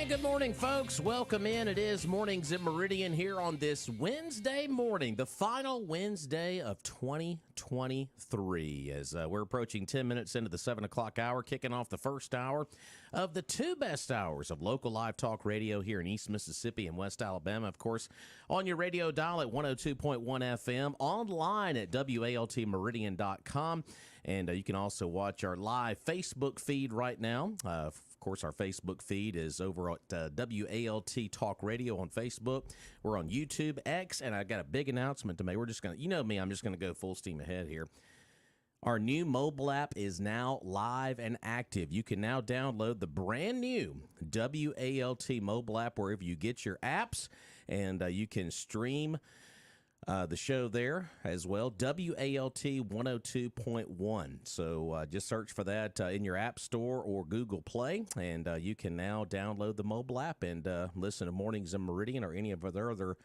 Good morning, folks. Welcome in. It is Mornings at Meridian here on this Wednesday morning, the final Wednesday of 2023, as we're approaching 10 minutes into the 7 o'clock hour, kicking off the first hour of the two best hours of local live talk radio here in East Mississippi and West Alabama. Of course, on your radio dial at 102.1 FM, online at WALTmeridian.com, and you can also watch our live Facebook feed right now. Of course, our Facebook feed is over at WALT Talk Radio on Facebook. We're on YouTube, X, and I got a big announcement to make. We're just going to, you know me, I'm just going to go full steam ahead here. Our new mobile app is now live and active. You can now download the brand new WALT mobile app wherever you get your apps, and you can stream the show there as well, WALT 102.1. So just search for that in your App Store or Google Play, and you can now download the mobile app and listen to Mornings in Meridian or any of our other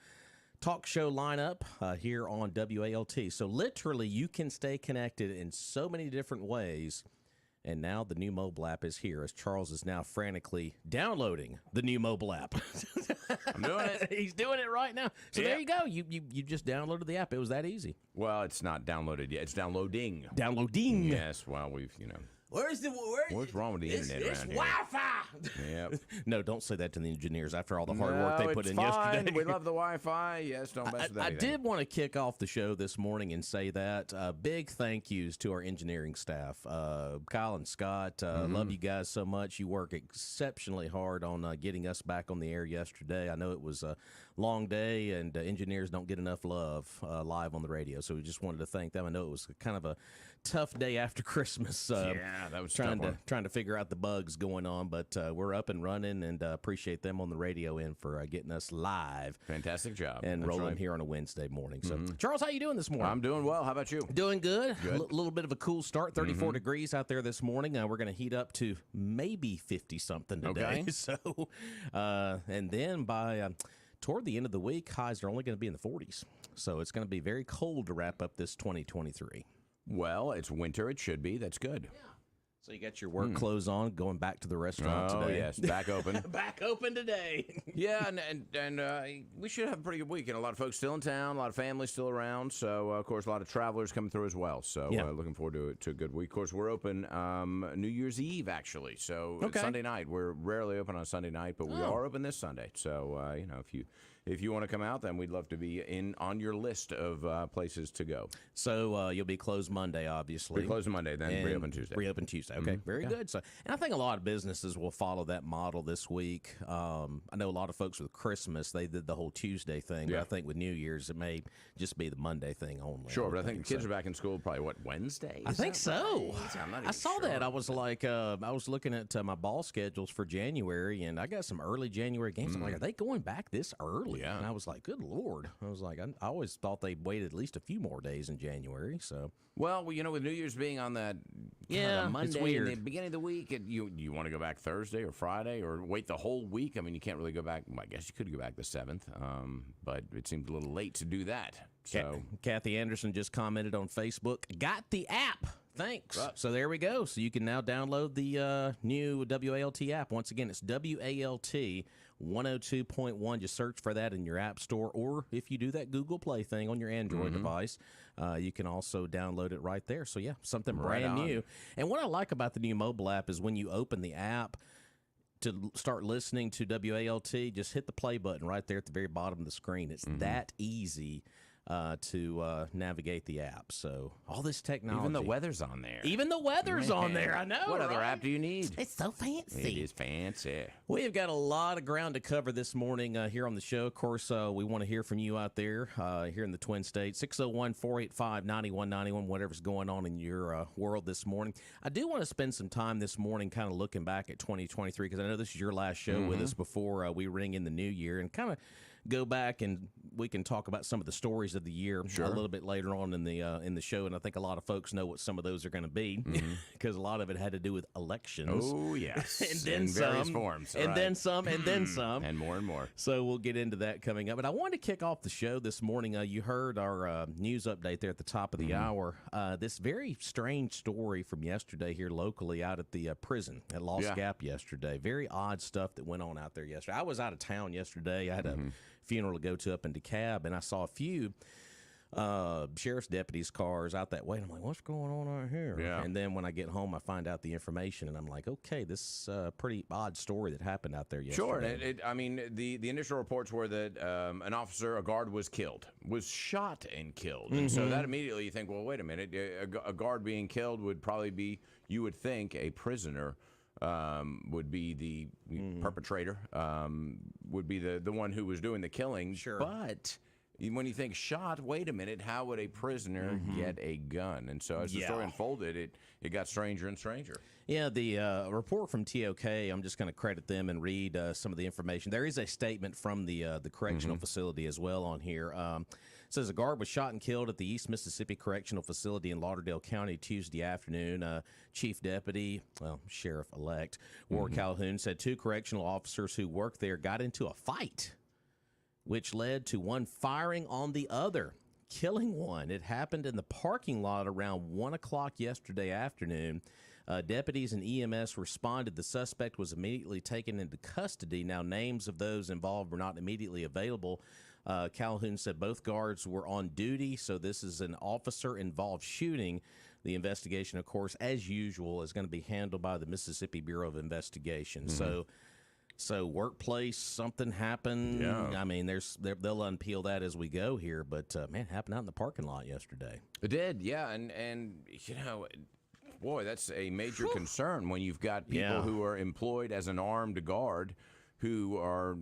talk show lineup here on WALT. So literally, you can stay connected in so many different ways. And now the new mobile app is here, as Charles is now frantically downloading the new mobile app. I'm doing it. He's doing it right now. So there you go. You just downloaded the app. It was that easy. Well, it's not downloaded yet. It's downloading. Downloading. Yes. Well, What's wrong with the internet around here? Wi-Fi. Yep. No, don't say that to the engineers after all the hard work they put in yesterday. We love the Wi-Fi. Yes, don't mess with that. I did want to kick off the show this morning and say that big thank yous to our engineering staff. Kyle and Scott, love you guys so much. You work exceptionally hard on getting us back on the air yesterday. I know it was a long day, and engineers don't get enough love live on the radio, so we just wanted to thank them. I know it was kind of a tough day after Christmas. Yeah, that was trying to figure out the bugs going on, but we're up and running, and appreciate them on the radio end for getting us live. Fantastic job. And That's rolling right. here on a Wednesday morning. So, Charles, how you doing this morning? I'm doing well. How about you? Doing good. A little bit of a cool start. 34 degrees out there this morning. We're going to heat up to maybe 50-something today. Okay. So, and then by toward the end of the week, highs are only going to be in the 40s. So it's going to be very cold to wrap up this 2023. Well, it's winter. It should be. That's good. Yeah. So you got your work clothes on, going back to the restaurant today. Oh, yes. Back open. Back open today. Yeah, and we should have a pretty good weekend. A lot of folks still in town, a lot of families still around. So, of course, a lot of travelers coming through as well. So, looking forward to a good week. Of course, we're open New Year's Eve, actually. So, it's Sunday night. We're rarely open on Sunday night, but we are open this Sunday. So, if you want to come out, then we'd love to be on your list of places to go. So, you'll be closed Monday, obviously. We're closed Monday, then reopen Tuesday. Reopen Tuesday. Okay, very good. So, and I think a lot of businesses will follow that model this week. I know a lot of folks with Christmas, they did the whole Tuesday thing. But I think with New Year's, it may just be the Monday thing only. Sure, but I think the kids are back in school probably, Wednesday? I think so. Right? I saw that. I was like, I was looking at my ball schedules for January, and I got some early January games. I'm like, are they going back this early? Yeah. And I was like, good Lord. I was like, I always thought they'd wait at least a few more days in January. So, well, with New Year's being on that Monday, it's weird. In the beginning of the week, you want to go back Thursday or Friday or wait the whole week? I mean, you can't really go back. Well, I guess you could go back the 7th, but it seems a little late to do that. So, Kathy Anderson just commented on Facebook, got the app. Thanks. So there we go. So you can now download the new WALT app. Once again, it's WALT 102.1. Just search for that in your app store, or if you do that Google Play thing on your Android device, you can also download it right there. So, something brand new. And what I like about the new mobile app is when you open the app to start listening to WALT, just hit the play button right there at the very bottom of the screen. It's that easy to navigate the app. So all this technology. Even the weather's on there. On there. I know. What other app do you need? It's so fancy. It is fancy. We've got a lot of ground to cover this morning here on the show. Of course, we want to hear from you out there here in the Twin States. 601-485-9191, whatever's going on in your world this morning. I do want to spend some time this morning kind of looking back at 2023, because I know this is your last show with us before we ring in the new year, and kind of go back and we can talk about some of the stories of the year a little bit later on in the show, and I think a lot of folks know what some of those are going to be because a lot of it had to do with elections. Oh yes, and then in some, various forms, and then some, and then some, and more. So we'll get into that coming up. But I wanted to kick off the show this morning. You heard our news update there at the top of the hour. This very strange story from yesterday here locally out at the prison at Lost Gap yesterday. Very odd stuff that went on out there yesterday. I was out of town yesterday. I had a funeral to go to up in DeKalb, and I saw a few sheriff's deputies' cars out that way, and I'm like, what's going on out here? Yeah. And then when I get home, I find out the information, and I'm like, okay, this is a pretty odd story that happened out there yesterday. Sure. I mean, the initial reports were that an officer, a guard, was shot and killed. And so that immediately you think, well, wait a minute, a guard being killed would probably be, you would think, a prisoner would be the perpetrator, would be the one who was doing the killing. Sure. But when you think shot, wait a minute, how would a prisoner get a gun? And so as the story unfolded, it got stranger and stranger. Yeah, the report from TOK, I'm just going to credit them and read some of the information. There is a statement from the correctional facility as well on here. It says a guard was shot and killed at the East Mississippi Correctional Facility in Lauderdale County Tuesday afternoon. Chief Deputy, Sheriff-elect Ward Calhoun said 2 correctional officers who worked there got into a fight, which led to one firing on the other, killing one. It happened in the parking lot around 1 o'clock yesterday afternoon. Deputies and EMS responded. The suspect was immediately taken into custody. Now, names of those involved were not immediately available. Calhoun said both guards were on duty, so this is an officer-involved shooting. The investigation, of course, as usual, is going to be handled by the Mississippi Bureau of Investigation. So workplace, something happened. Yeah. I mean, they'll unpeel that as we go here. But, man, it happened out in the parking lot yesterday. It did, yeah. And you know, boy, that's a major concern when you've got people who are employed as an armed guard who are,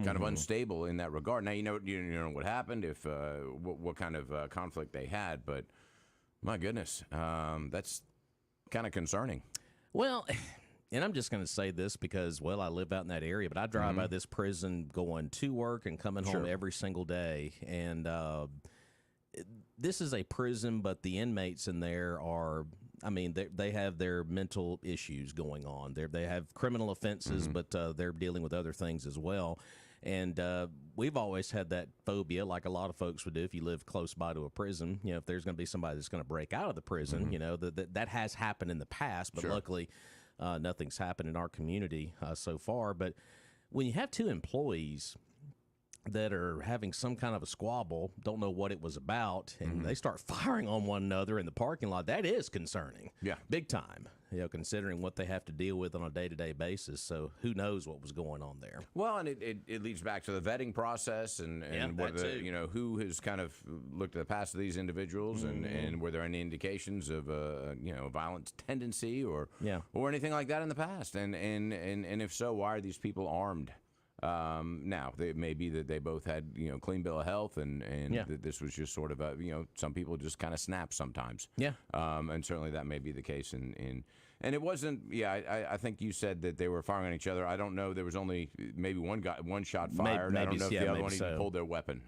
kind of unstable in that regard. Now, you know what happened, if what kind of conflict they had. But, my goodness, that's kind of concerning. Well, and I'm just going to say this because, well, I live out in that area, but I drive by this prison going to work and coming home every single day. And this is a prison, but the inmates in there are, I mean, they have their mental issues going on. They have criminal offenses, but they're dealing with other things as well. And we've always had that phobia, like a lot of folks would do if you live close by to a prison. You know, if there's going to be somebody that's going to break out of the prison, that has happened in the past, but luckily nothing's happened in our community so far. But when you have 2 employees that are having some kind of a squabble, don't know what it was about, and they start firing on one another in the parking lot, that is concerning. Yeah. Big time, considering what they have to deal with on a day-to-day basis. So who knows what was going on there. Well, and it leads back to the vetting process and who has kind of looked at the past of these individuals and were there any indications of a violent tendency or anything like that in the past. And if so, why are these people armed? Now, it may be that they both had, clean bill of health and that this was just sort of some people just kind of snap sometimes. Yeah. And certainly that may be the case and it wasn't, I think you said that they were firing on each other. I don't know. There was only maybe one shot fired. Maybe, I don't know if the other one even so. pulled their weapon.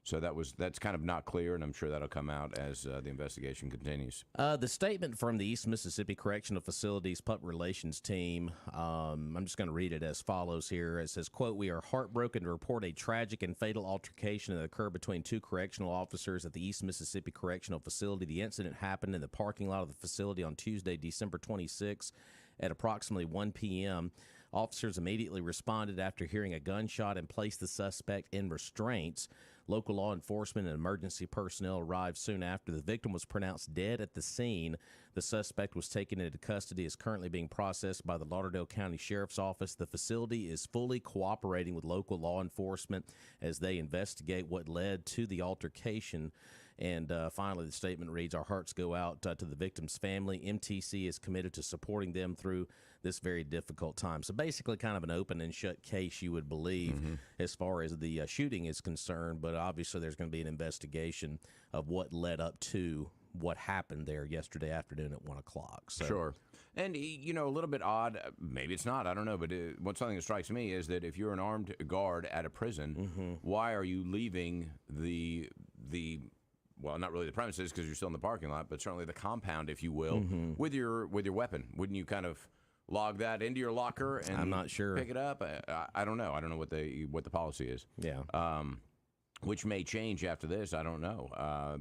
So that's kind of not clear, and I'm sure that'll come out as the investigation continues. The statement from the East Mississippi Correctional Facility's Public Relations team, I'm just going to read it as follows here. It says, quote, "We are heartbroken to report a tragic and fatal altercation that occurred between 2 correctional officers at the East Mississippi Correctional Facility. The incident happened in the parking lot of the facility on Tuesday, December 26, at approximately 1 p.m., Officers immediately responded after hearing a gunshot and placed the suspect in restraints. Local law enforcement and emergency personnel arrived soon after. The victim was pronounced dead at the scene. The suspect was taken into custody, is currently being processed by the Lauderdale County Sheriff's Office. The facility is fully cooperating with local law enforcement as they investigate what led to the altercation. And finally, the statement reads, "Our hearts go out to the victim's family. MTC is committed to supporting them through this very difficult time." So basically kind of an open and shut case, you would believe, as far as the shooting is concerned. But obviously there's going to be an investigation of what led up to what happened there yesterday afternoon at 1 o'clock. So. Sure. And, you know, a little bit odd, maybe it's not, I don't know, but what's something that strikes me is that if you're an armed guard at a prison, why are you leaving the well, not really the premises because you're still in the parking lot, but certainly the compound, if you will, with your weapon? Wouldn't you kind of log that into your locker and I'm not sure. pick it up? I don't know. I don't know what the policy is. Yeah. Which may change after this. I don't know.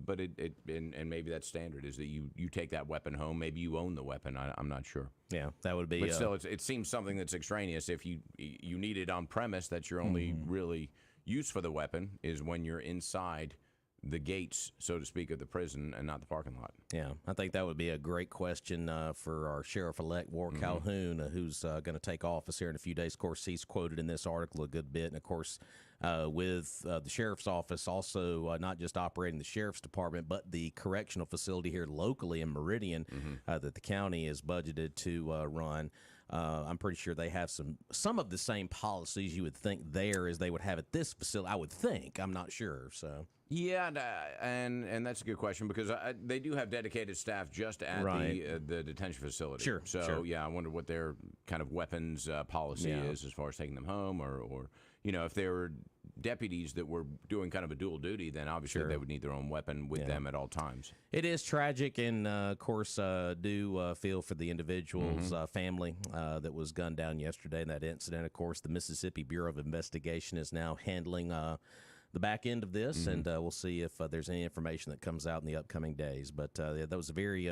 But and maybe that's standard is that you take that weapon home. Maybe you own the weapon. I'm not sure. Yeah, that would be. But still, it seems something that's extraneous. If you need it on premise, that's your only really use for the weapon is when you're inside the gates, so to speak, of the prison and not the parking lot. Yeah, I think that would be a great question for our Sheriff-elect, Ward Calhoun, who's going to take office here in a few days. Of course, he's quoted in this article a good bit. And, of course, with the Sheriff's Office also not just operating the Sheriff's Department, but the correctional facility here locally in Meridian that the county is budgeted to run. I'm pretty sure they have some of the same policies you would think there as they would have at this facility. I would think. I'm not sure, so... Yeah, and that's a good question because they do have dedicated staff just at the detention facility. Sure. So, yeah, I wonder what their kind of weapons policy is as far as taking them home or you know, if they were deputies that were doing kind of a dual duty, then obviously they would need their own weapon with them at all times. It is tragic, and of course, do feel for the individual's family that was gunned down yesterday in that incident. Of course, the Mississippi Bureau of Investigation is now handling the back end of this, and we'll see if there's any information that comes out in the upcoming days. But that was a very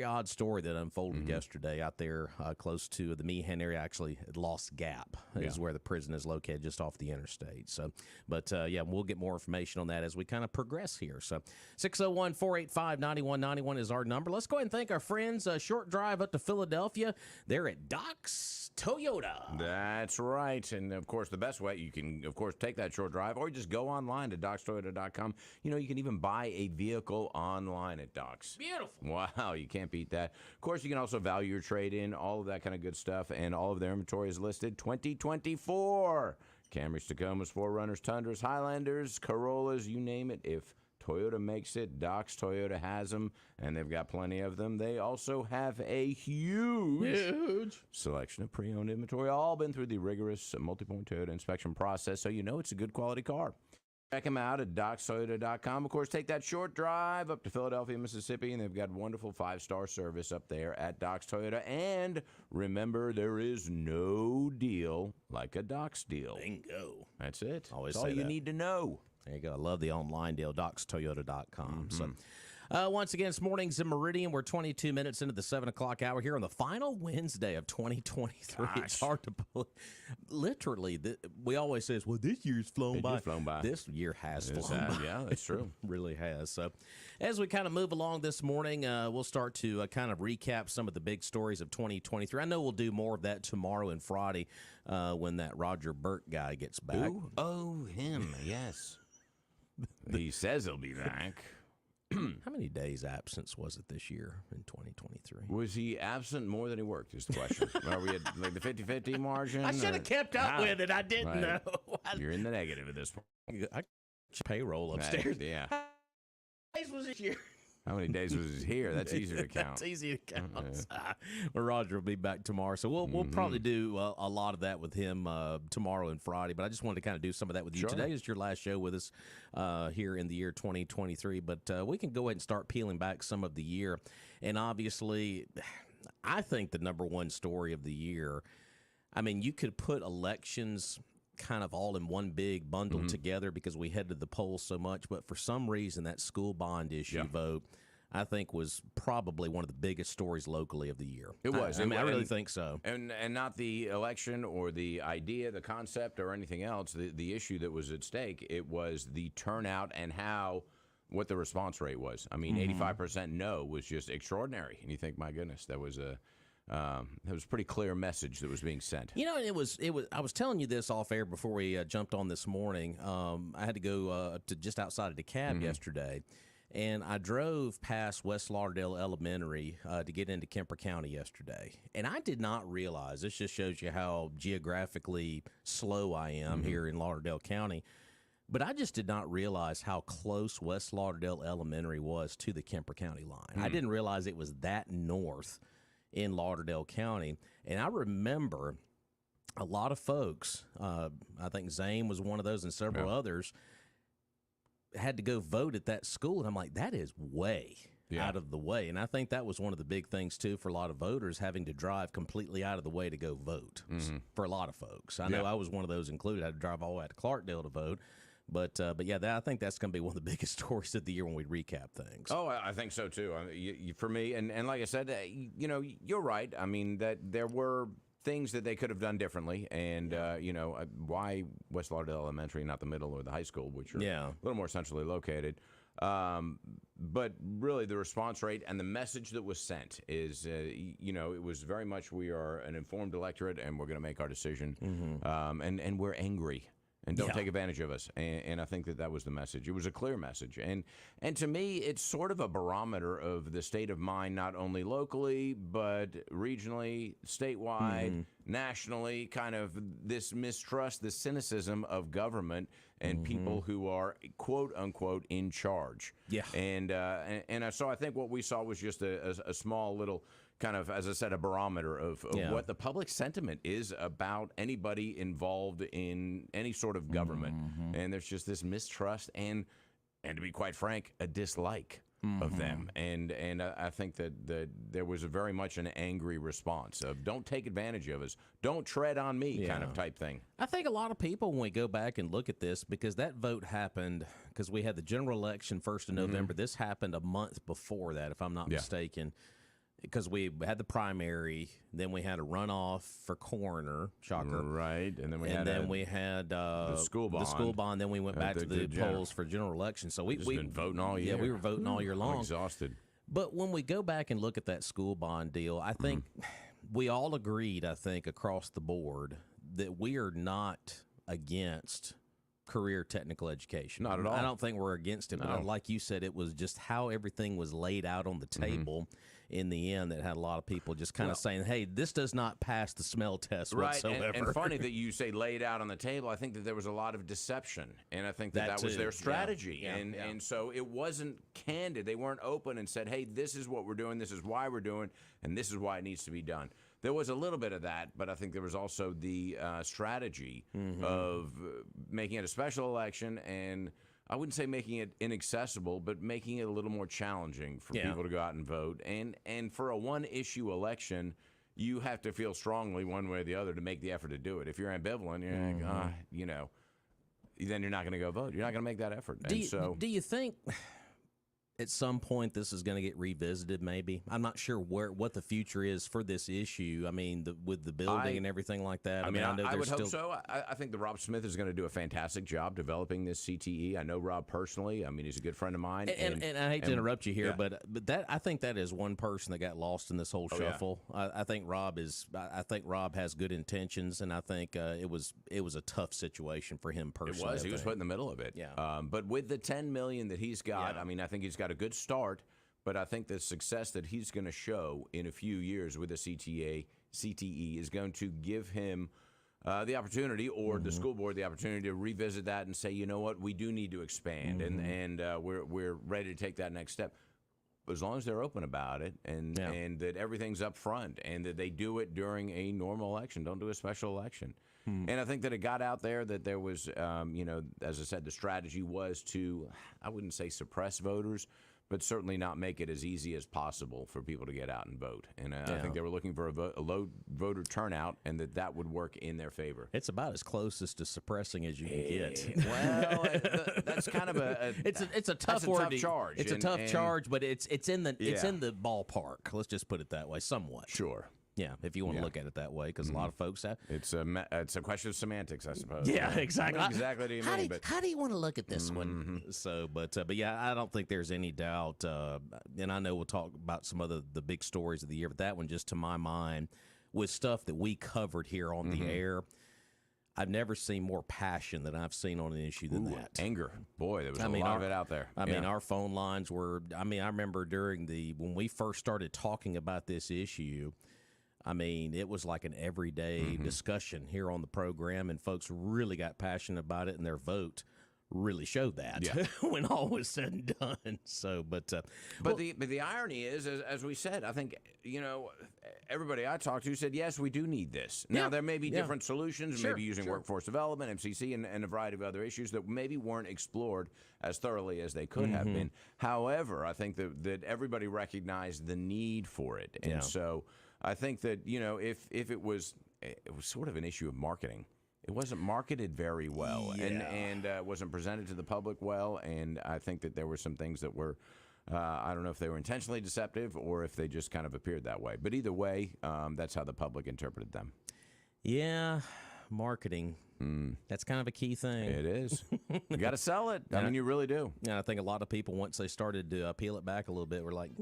odd story that unfolded yesterday out there close to the Meehan area. Actually, Lost Gap is where the prison is located, just off the interstate. So, but yeah, we'll get more information on that as we kind of progress here. So 601-485-9191 is our number. Let's go ahead and thank our friends. A short drive up to Philadelphia. They're at Doc's Toyota. That's right. And, of course, the best way, you can, of course, take that short drive or just go online to docstoyota.com. You know, you can even buy a vehicle online at Doc's. Beautiful. Wow, you can't beat that. Of course, you can also value your trade-in, all of that kind of good stuff, and all of their inventory is listed 2024. Camrys, Tacomas, 4Runners, Tundras, Highlanders, Corollas, you name it. If Toyota makes it, Doc's Toyota has them, and they've got plenty of them. They also have a huge selection of pre-owned inventory, all been through the rigorous multi-point Toyota inspection process, so you know it's a good quality car. Check them out at docstoyota.com. Of course, take that short drive up to Philadelphia, Mississippi, and they've got wonderful 5-star service up there at Doc's Toyota. And remember, there is no deal like a Doc's deal. Bingo. That's it. Always That's all you need to know. There you go. I love the online deal, docstoyota.com. So, once again, this morning's in Meridian. We're 22 minutes into the 7 o'clock hour here on the final Wednesday of 2023. Gosh. It's hard to believe. Literally, we always say, well, this year's flown by. This year has flown by. Yeah, that's true. Really has. So, as we kind of move along this morning, we'll start to kind of recap some of the big stories of 2023. I know we'll do more of that tomorrow and Friday when that Roger Burke guy gets back. Who? Oh, him, yes. He says he'll be back. How many days absence was it this year in 2023? Was he absent more than he worked is the question. Are we at like the 50-50 margin? I should have kept up with it. I didn't know. You're in the negative at this point. I payroll upstairs. Yeah. How many days was this year? How many days was he here? That's easier to count. That's easy to count. Well, Roger will be back tomorrow, so we'll probably do a lot of that with him tomorrow and Friday. But I just wanted to kind of do some of that with you. Sure. Today is your last show with us here in the year 2023, but we can go ahead and start peeling back some of the year. And obviously, I think the number one story of the year, I mean, you could put elections kind of all in one big bundle together because we headed the polls so much, but for some reason that school bond issue vote, I think, was probably one of the biggest stories locally of the year. It was. I really think so. And not the election or the idea, the concept, or anything else. The issue that was at stake, it was the turnout and what the response rate was. I mean, 85% no was just extraordinary. And you think, my goodness, that was a pretty clear message that was being sent. You know, it was. I was telling you this off air before we jumped on this morning. I had to go to just outside of DeKalb yesterday, and I drove past West Lauderdale Elementary to get into Kemper County yesterday. And I did not realize, this just shows you how geographically slow I am here in Lauderdale County, but I just did not realize how close West Lauderdale Elementary was to the Kemper County line. I didn't realize it was that north in Lauderdale County. And I remember a lot of folks, I think Zane was one of those and several others, had to go vote at that school. And I'm like, that is way out of the way. And I think that was one of the big things, too, for a lot of voters, having to drive completely out of the way to go vote for a lot of folks. I know I was one of those included. I had to drive all the way out to Clarkdale to vote. But yeah, I think that's going to be one of the biggest stories of the year when we recap things. Oh, I think so, too. I mean, for me, and like I said, you know, you're right. I mean, that there were things that they could have done differently, and you know, why West Lauderdale Elementary, not the middle or the high school, which are a little more centrally located. But really, the response rate and the message that was sent is, you know, it was very much, we are an informed electorate, and we're going to make our decision, and we're angry. And don't take advantage of us. And I think that was the message. It was a clear message. And to me, it's sort of a barometer of the state of mind, not only locally, but regionally, statewide, nationally, kind of this mistrust, this cynicism of government and people who are, quote, unquote, in charge. Yeah. And so I think what we saw was just a small little kind of, as I said, a barometer of what the public sentiment is about anybody involved in any sort of government. And there's just this mistrust and to be quite frank, a dislike of them. And I think that there was very much an angry response of, don't take advantage of us, don't tread on me kind of type thing. I think a lot of people, when we go back and look at this, because that vote happened, because we had the general election 1st of November, this happened a month before that, if I'm not mistaken. Because we had the primary, then we had a runoff for coroner, shocker. Right, and then we had the school bond. The school bond. Then we went back to the polls for general election. So we've been voting all year. Yeah, we were voting all year long. I'm exhausted. But when we go back and look at that school bond deal, I think we all agreed, I think, across the board, that we are not against career technical education. Not at all. I don't think we're against it, but like you said, it was just how everything was laid out on the table in the end that had a lot of people just kind of saying, hey, this does not pass the smell test whatsoever. And funny that you say laid out on the table. I think that there was a lot of deception, and I think that was their strategy. And so it wasn't candid. They weren't open and said, hey, this is what we're doing, this is why we're doing, and this is why it needs to be done. There was a little bit of that, but I think there was also the strategy of making it a special election, and I wouldn't say making it inaccessible, but making it a little more challenging for people to go out and vote. And for a one-issue election, you have to feel strongly one way or the other to make the effort to do it. If you're ambivalent, you're like, you know, then you're not going to go vote. You're not going to make that effort. Do you think at some point this is going to get revisited? Maybe. I'm not sure what the future is for this issue. I mean, with the building and everything like that. I mean, I would hope so. I think that Rob Smith is going to do a fantastic job developing this CTE. I know Rob personally. I mean, he's a good friend of mine. And I hate to interrupt you here, but that, I think that is one person that got lost in this whole shuffle. I think Rob has good intentions, and I think it was a tough situation for him personally. It was. He was put in the middle of it. Yeah. But with the $10 million that he's got, I mean, I think he's got a good start, but I think the success that he's going to show in a few years with the CTE is going to give him the opportunity, or the school board the opportunity, to revisit that and say, you know what, we do need to expand, and we're ready to take that next step. As long as they're open about it, and that everything's up front, and that they do it during a normal election, don't do a special election. And I think that it got out there that there was, you know, as I said, the strategy was to, I wouldn't say suppress voters, but certainly not make it as easy as possible for people to get out and vote. And I think they were looking for a low voter turnout, and that would work in their favor. It's about as closest to suppressing as you can get. Well, that's kind of it's a tough charge. It's a tough charge, but it's in the ballpark. Let's just put it that way, somewhat. Sure. Yeah, if you want to look at it that way, because a lot of folks have. It's a question of semantics, I suppose. Yeah, exactly. Exactly what do you mean? How do you want to look at this one? So, but yeah, I don't think there's any doubt. And I know we'll talk about some of the big stories of the year, but that one, just to my mind, was stuff that we covered here on the air. I've never seen more passion than I've seen on an issue than that. Anger. Boy, there was a lot of it out there. I mean, our phone lines were, I remember when we first started talking about this issue, I mean, it was like an everyday discussion here on the program, and folks really got passionate about it, and their vote really showed that when all was said and done. So, but the irony is, as we said, I think everybody I talked to said yes, we do need this. Now there may be different solutions, maybe using workforce development, MCC, and a variety of other issues that maybe weren't explored as thoroughly as they could have been. However, I think that everybody recognized the need for it, and so I think that if it was sort of an issue of marketing. It wasn't marketed very well, and wasn't presented to the public well, and I think that there were some things that were, I don't know if they were intentionally deceptive or if they just kind of appeared that way. But either way, that's how the public interpreted them. Yeah, marketing. That's kind of a key thing. It is. You got to sell it. I mean, you really do. Yeah, I think a lot of people, once they started to peel it back a little bit, were like,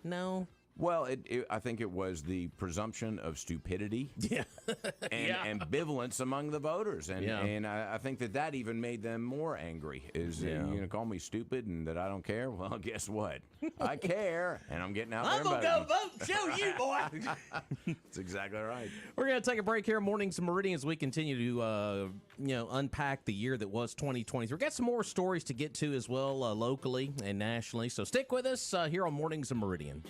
no. Well, I think it was the presumption of stupidity and ambivalence among the voters. And I think that even made them more angry. You're going to call me stupid and that I don't care? Well, guess what? I care, and I'm getting out there and voting. I'm going to go vote. Show you, boy. That's exactly right. We're going to take a break here on Mornings and Meridian as we continue to unpack the year that was 2023. We've got some more stories to get to as well, locally and nationally. So stick with us here on Mornings and Meridian.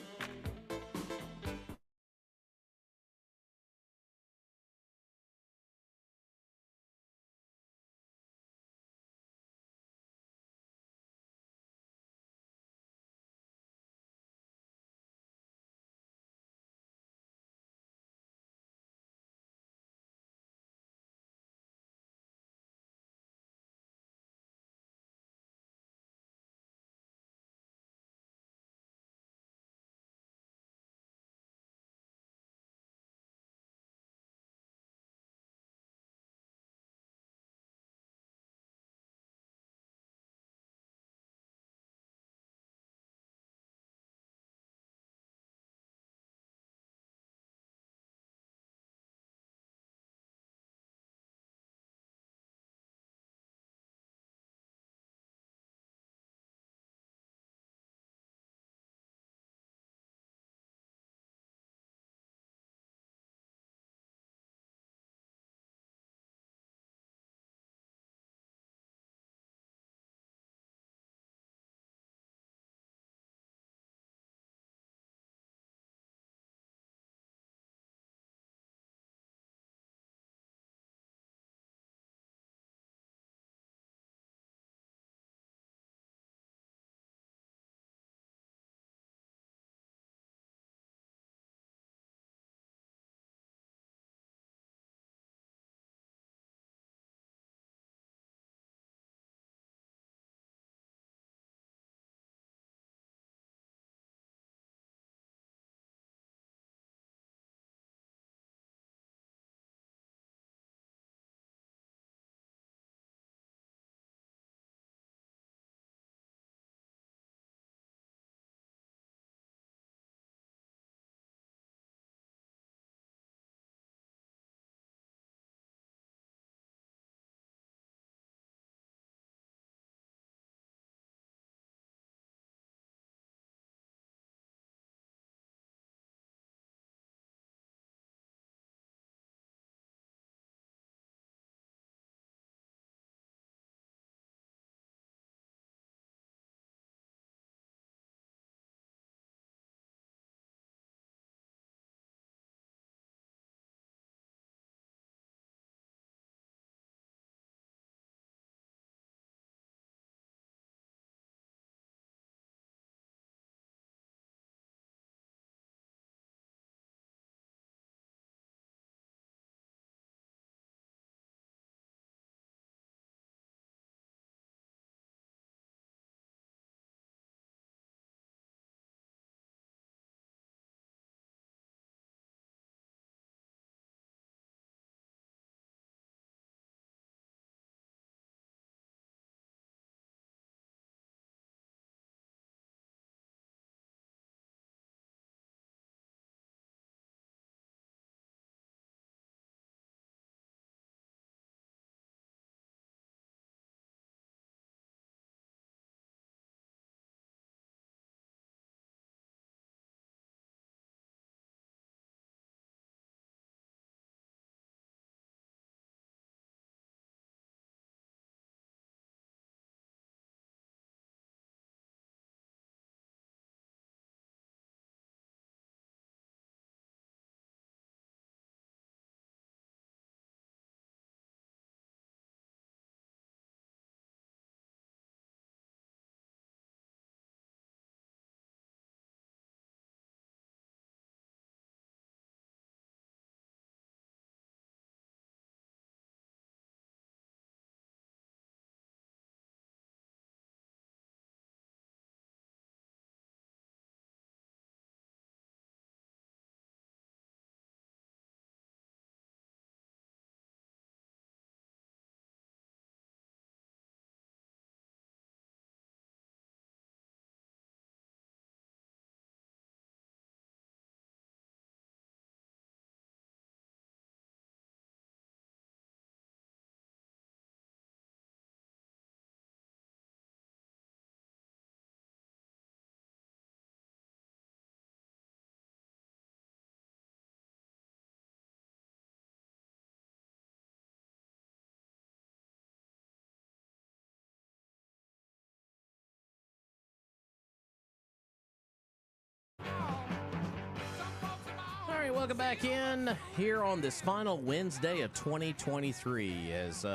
welcome back in here on this final Wednesday of 2023 as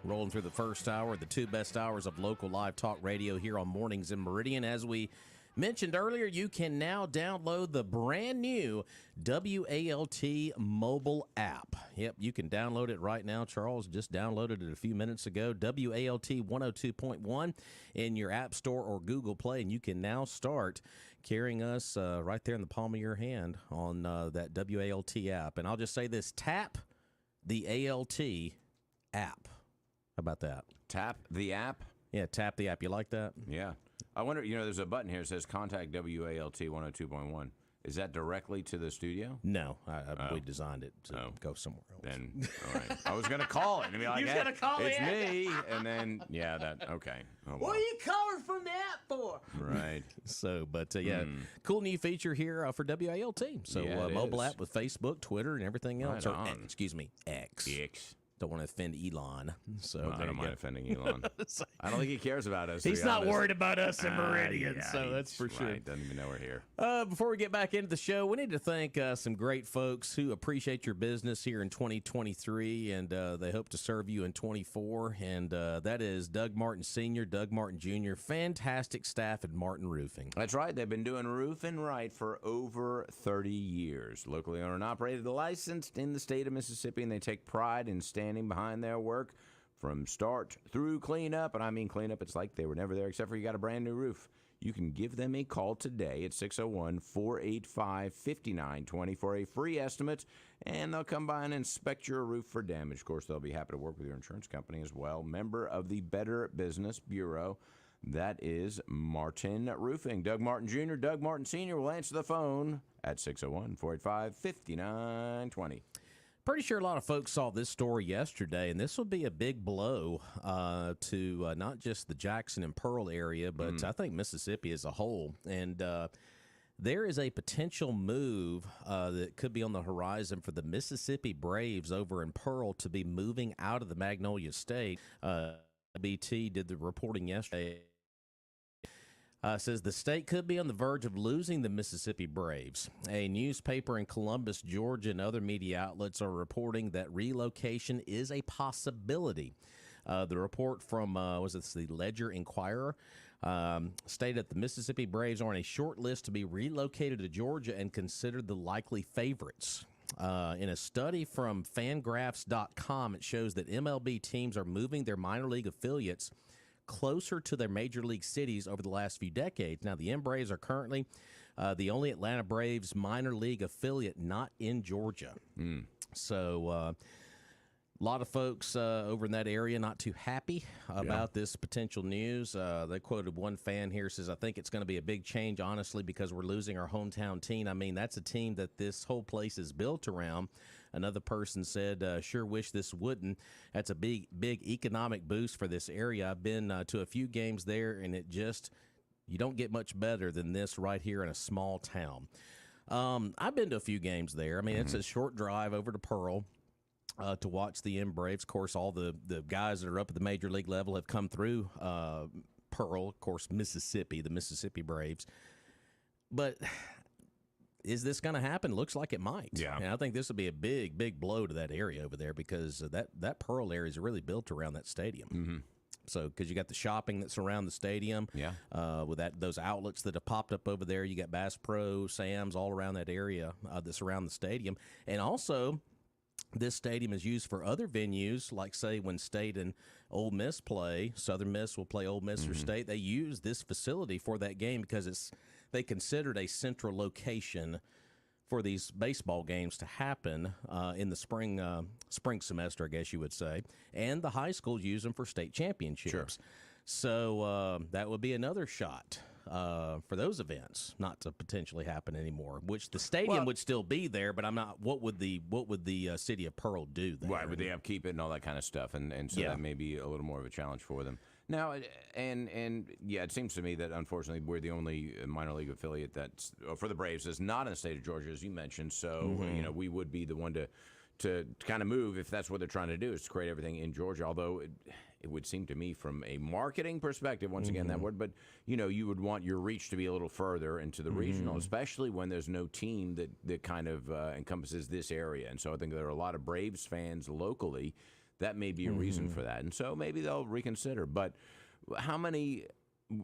rolling through the first hour, the two best hours of local live talk radio here on Mornings in Meridian. As we mentioned earlier, you can now download the brand new WALT mobile app. Yep, you can download it right now. Charles just downloaded it a few minutes ago. WALT 102.1 in your App Store or Google Play, and you can now start carrying us right there in the palm of your hand on that WALT app. And I'll just say this, tap the ALT app. How about that? Tap the app? Yeah, tap the app. You like that? Yeah. I wonder, there's a button here that says contact WALT 102.1. Is that directly to the studio? No, we designed it to go somewhere else. Then, all right. I was going to call it and be like, You was gonna call it's it? me. And then, okay. Oh, well. What are you calling from the app for? Right. So, but cool new feature here for WALT. So, Yeah, mobile is. app with Facebook, Twitter, and everything else. Right Or, on. excuse me, X. X. Don't want to offend Elon. So No, I there don't you mind go. offending Elon. I don't think he cares about us. to He's be not honest. worried about us in Meridian, Yeah, so that's for sure. Right. Doesn't even know we're here. Before we get back into the show, we need to thank some great folks who appreciate your business here in 2023, and they hope to serve you in 24. And that is Doug Martin Sr., Doug Martin Jr., fantastic staff at Martin Roofing. That's right. They've been doing roofing right for over 30 years. Locally owned and operated, licensed in the state of Mississippi, and they take pride in standing behind their work from start through cleanup. And I mean cleanup, it's like they were never there except for you got a brand new roof. You can give them a call today at 601-485-5920 for a free estimate, and they'll come by and inspect your roof for damage. Of course, they'll be happy to work with your insurance company as well. Member of the Better Business Bureau. That is Martin Roofing. Doug Martin Jr., Doug Martin Sr. will answer the phone at 601-485-5920. Pretty sure a lot of folks saw this story yesterday, and this will be a big blow to not just the Jackson and Pearl area, but I think Mississippi as a whole. And there is a potential move that could be on the horizon for the Mississippi Braves over in Pearl to be moving out of the Magnolia State. BT did the reporting yesterday. Says the state could be on the verge of losing the Mississippi Braves. A newspaper in Columbus, Georgia, and other media outlets are reporting that relocation is a possibility. The report from, the Ledger Inquirer, stated that the Mississippi Braves are on a short list to be relocated to Georgia and considered the likely favorites. In a study from Fangraphs.com, it shows that MLB teams are moving their minor league affiliates closer to their major league cities over the last few decades. Now, the Braves are currently the only Atlanta Braves minor league affiliate not in Georgia. So a lot of folks over in that area not too happy about this potential news. They quoted one fan here, says, I think it's going to be a big change, honestly, because we're losing our hometown team. I mean, that's a team that this whole place is built around. Another person said, sure wish this wouldn't. That's a big economic boost for this area. I've been to a few games there, and you don't get much better than this right here in a small town. I've been to a few games there. I mean, it's a short drive over to Pearl to watch the Braves. Of course, all the guys that are up at the major league level have come through Pearl, of course, Mississippi, the Mississippi Braves. But is this going to happen? Looks like it might. Yeah. And I think this will be a big blow to that area over there because that Pearl area is really built around that stadium. So, because you got the shopping that's around the stadium, with those outlets that have popped up over there, you got Bass Pro, Sam's, all around that area that's around the stadium, and also this stadium is used for other venues, like say when State and Ole Miss play. Southern Miss will play Ole Miss or State. They use this facility for that game because they considered a central location for these baseball games to happen in the spring semester, I guess you would say. And the high schools use them for state championships. Sure. So that would be another shot for those events not to potentially happen anymore. Which the stadium would still be there, but I'm not. What would the city of Pearl do there? Right, would they upkeep it and all that kind of stuff? And so that may be a little more of a challenge for them. Now, and yeah, it seems to me that unfortunately we're the only minor league affiliate that's for the Braves is not in the state of Georgia, as you mentioned. So we would be the one to kind of move if that's what they're trying to do, is to create everything in Georgia. Although it would seem to me from a marketing perspective, once again, that word, but you would want your reach to be a little further into the regional, especially when there's no team that kind of encompasses this area. And so I think there are a lot of Braves fans locally. That may be a reason for that. And so maybe they'll reconsider. But how many...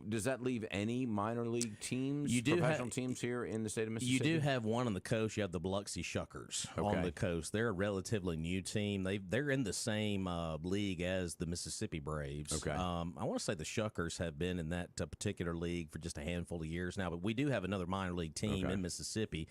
Does that leave any minor league teams, professional teams here in the state of Mississippi? You do have one on the coast. You have the Biloxi Shuckers on the coast. They're a relatively new team. They're in the same league as the Mississippi Braves. Okay. I want to say the Shuckers have been in that particular league for just a handful of years now, but we do have another minor league team in Mississippi.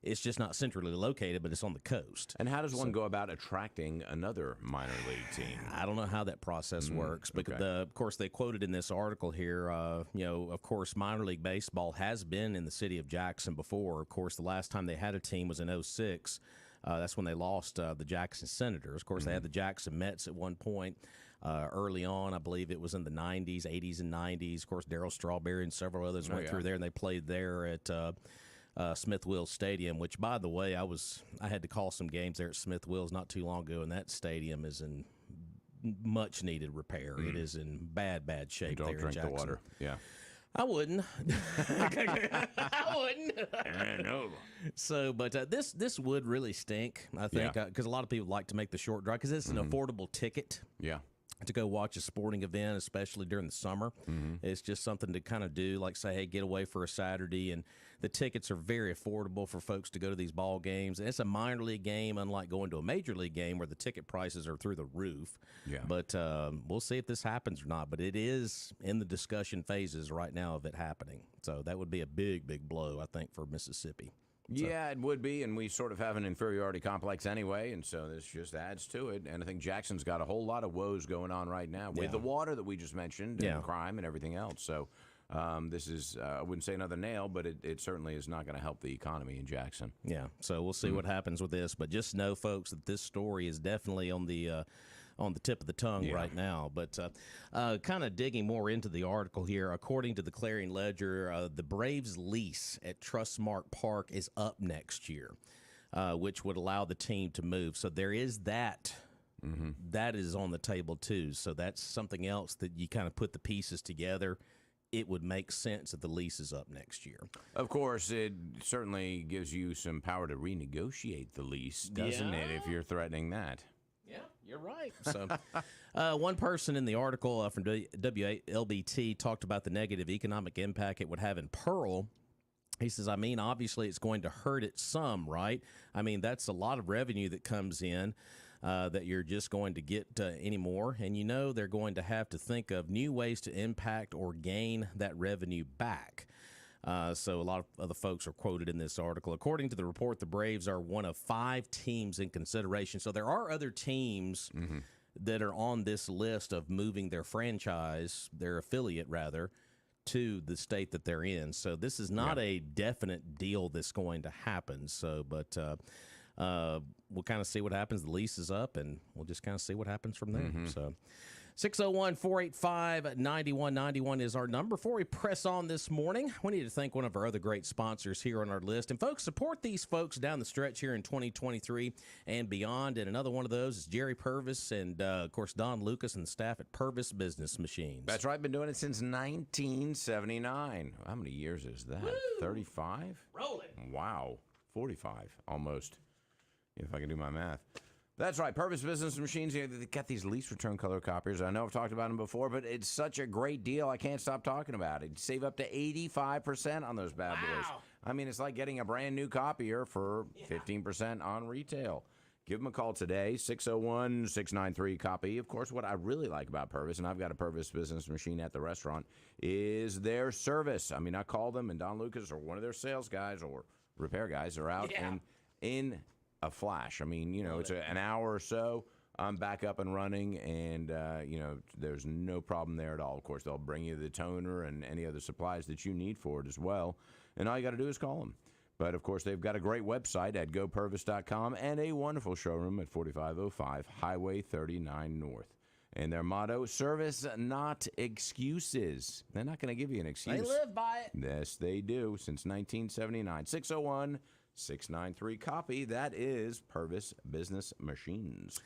It's just not centrally located, but it's on the coast. And how does one go about attracting another minor league team? I don't know how that process works, but of course they quoted in this article here, of course minor league baseball has been in the city of Jackson before. Of course, the last time they had a team was in 2006. That's when they lost the Jackson Senators. Of course, they had the Jackson Mets at one point. Early on, I believe it was in the 90s, 80s and 90s. Of course, Darryl Strawberry and several others went through there, and they played there at Smith Wills Stadium, which, by the way, I had to call some games there at Smith Wills not too long ago, and that stadium is in much needed repair. It is in bad shape. Don't there drink in Jackson. the water. Yeah, I wouldn't. I wouldn't. I know. So, but this would really stink, I think, because a lot of people like to make the short drive because it's an affordable ticket. Yeah. To go watch a sporting event, especially during the summer. It's just something to kind of do, like say, hey, get away for a Saturday. And the tickets are very affordable for folks to go to these ball games. And it's a minor league game, unlike going to a major league game where the ticket prices are through the roof. Yeah. But we'll see if this happens or not. But it is in the discussion phases right now of it happening. So that would be a big blow, I think, for Mississippi. Yeah, it would be, and we sort of have an inferiority complex anyway, and so this just adds to it. And I think Jackson's got a whole lot of woes going on right now with the water that we just mentioned, and crime and everything else. So this is, I wouldn't say another nail, but it certainly is not going to help the economy in Jackson. Yeah, so we'll see what happens with this. But just know, folks, that this story is definitely on the tip of the tongue right now. But kind of digging more into the article here, according to the Clarion Ledger, the Braves' lease at Trustmark Park is up next year, which would allow the team to move. So there is that. That is on the table, too. So that's something else that you kind of put the pieces together. It would make sense that the lease is up next year. Of course, it certainly gives you some power to renegotiate the lease, doesn't it, if you're threatening that? Yeah, you're right. So one person in the article from WLBT talked about the negative economic impact it would have in Pearl. He says, I mean, obviously it's going to hurt it some, right? I mean, that's a lot of revenue that comes in that you're just going to get anymore. And they're going to have to think of new ways to impact or gain that revenue back. So a lot of other folks are quoted in this article. According to the report, the Braves are one of 5 teams in consideration. So there are other teams that are on this list of moving their franchise, their affiliate rather, to the state that they're in. So this is not a definite deal that's going to happen. So, but we'll kind of see what happens. The lease is up, and we'll just kind of see what happens from there. So 601-485-9191 is our number. Before we press on this morning, we need to thank one of our other great sponsors here on our list. And, folks, support these folks down the stretch here in 2023 and beyond. And another one of those is Jerry Purvis and, of course, Don Lucas and the staff at Purvis Business Machines. That's right. Been doing it since 1979. How many years is that? 35? Rolling. Wow. 45 almost, if I can do my math. That's right. Purvis Business Machines. They've got these lease return color copiers. I know I've talked about them before, but it's such a great deal. I can't stop talking about it. Save up to 85% on those bad boys. I mean, it's like getting a brand new copier for 15% on retail. Give them a call today, 601-693-COPY. Of course, what I really like about Purvis, and I've got a Purvis Business Machine at the restaurant, is their service. I mean, I call them, and Don Lucas or one of their sales guys or repair guys are out and in a flash. I mean, it's an hour or so. I'm back up and running, and, there's no problem there at all. Of course, they'll bring you the toner and any other supplies that you need for it as well. And all you got to do is call them. But, of course, they've got a great website at gopurvis.com and a wonderful showroom at 4505 Highway 39 North. And their motto, service, not excuses. They're not going to give you an excuse. They live by it. Yes, they do, since 1979. 693-COPY. That is Purvis Business Machines.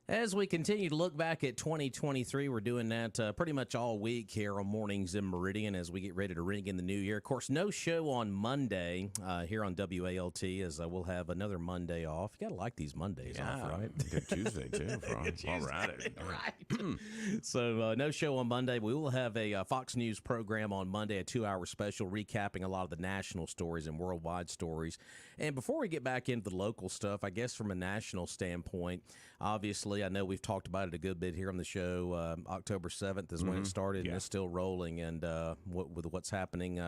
As we continue to look back at 2023, we're doing that pretty much all week here on Mornings in Meridian as we get ready to ring in the new year. Of course, no show on Monday here on WALT as we'll have another Monday off. You got to like these Mondays off, right? Good Tuesday, too. All right. Right. So no show on Monday. We will have a Fox News program on Monday, a 2-hour special recapping a lot of the national stories and worldwide stories. And before we get back into the local stuff, I guess from a national standpoint, obviously, I know we've talked about it a good bit here on the show. October 7th is when it started, and it's still rolling. And with what's happening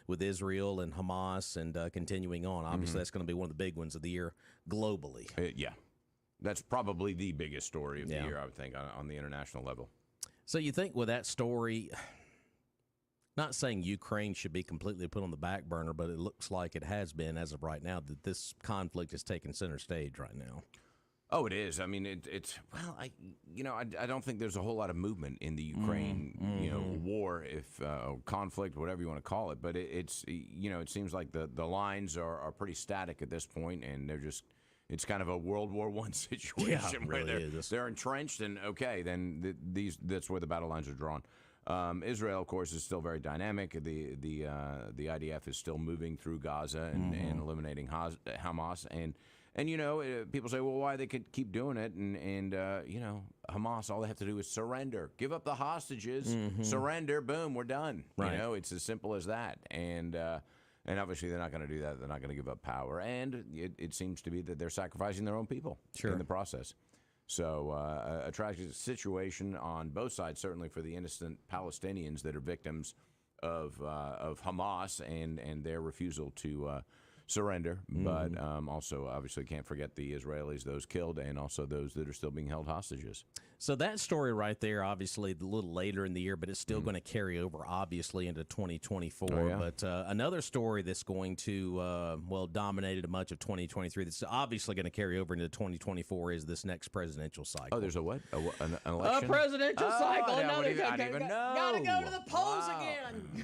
with Israel and Hamas and continuing on, obviously that's going to be one of the big ones of the year globally. Yeah. That's probably the biggest story of the year, I would think, on the international level. So you think with that story, not saying Ukraine should be completely put on the back burner, but it looks like it has been as of right now, that this conflict is taking center stage right now. Oh, it is. I mean, it's well, I don't think there's a whole lot of movement in the Ukraine, war, conflict, whatever you want to call it. But it seems like the lines are pretty static at this point, and it's kind of a World War I situation where they're entrenched, and then that's where the battle lines are drawn. Israel, of course, is still very dynamic. The IDF is still moving through Gaza and eliminating Hamas. And people say, well, why they could keep doing it? And Hamas, all they have to do is surrender. Give up the hostages, surrender, boom, we're done. Right. It's as simple as that. And obviously they're not going to do that. They're not going to give up power. And it seems to be that they're sacrificing their own people in the process. So a tragic situation on both sides, certainly for the innocent Palestinians that are victims of Hamas and their refusal to surrender. But also, obviously, can't forget the Israelis, those killed, and also those that are still being held hostages. So that story right there, obviously, a little later in the year, but it's still going to carry over, obviously, into 2024. Oh, yeah. But another story that's going to, dominated much of 2023, that's obviously going to carry over into 2024 is this next presidential cycle. Oh, there's a what? An election? A presidential cycle. I didn't even know. Got to go to the polls again.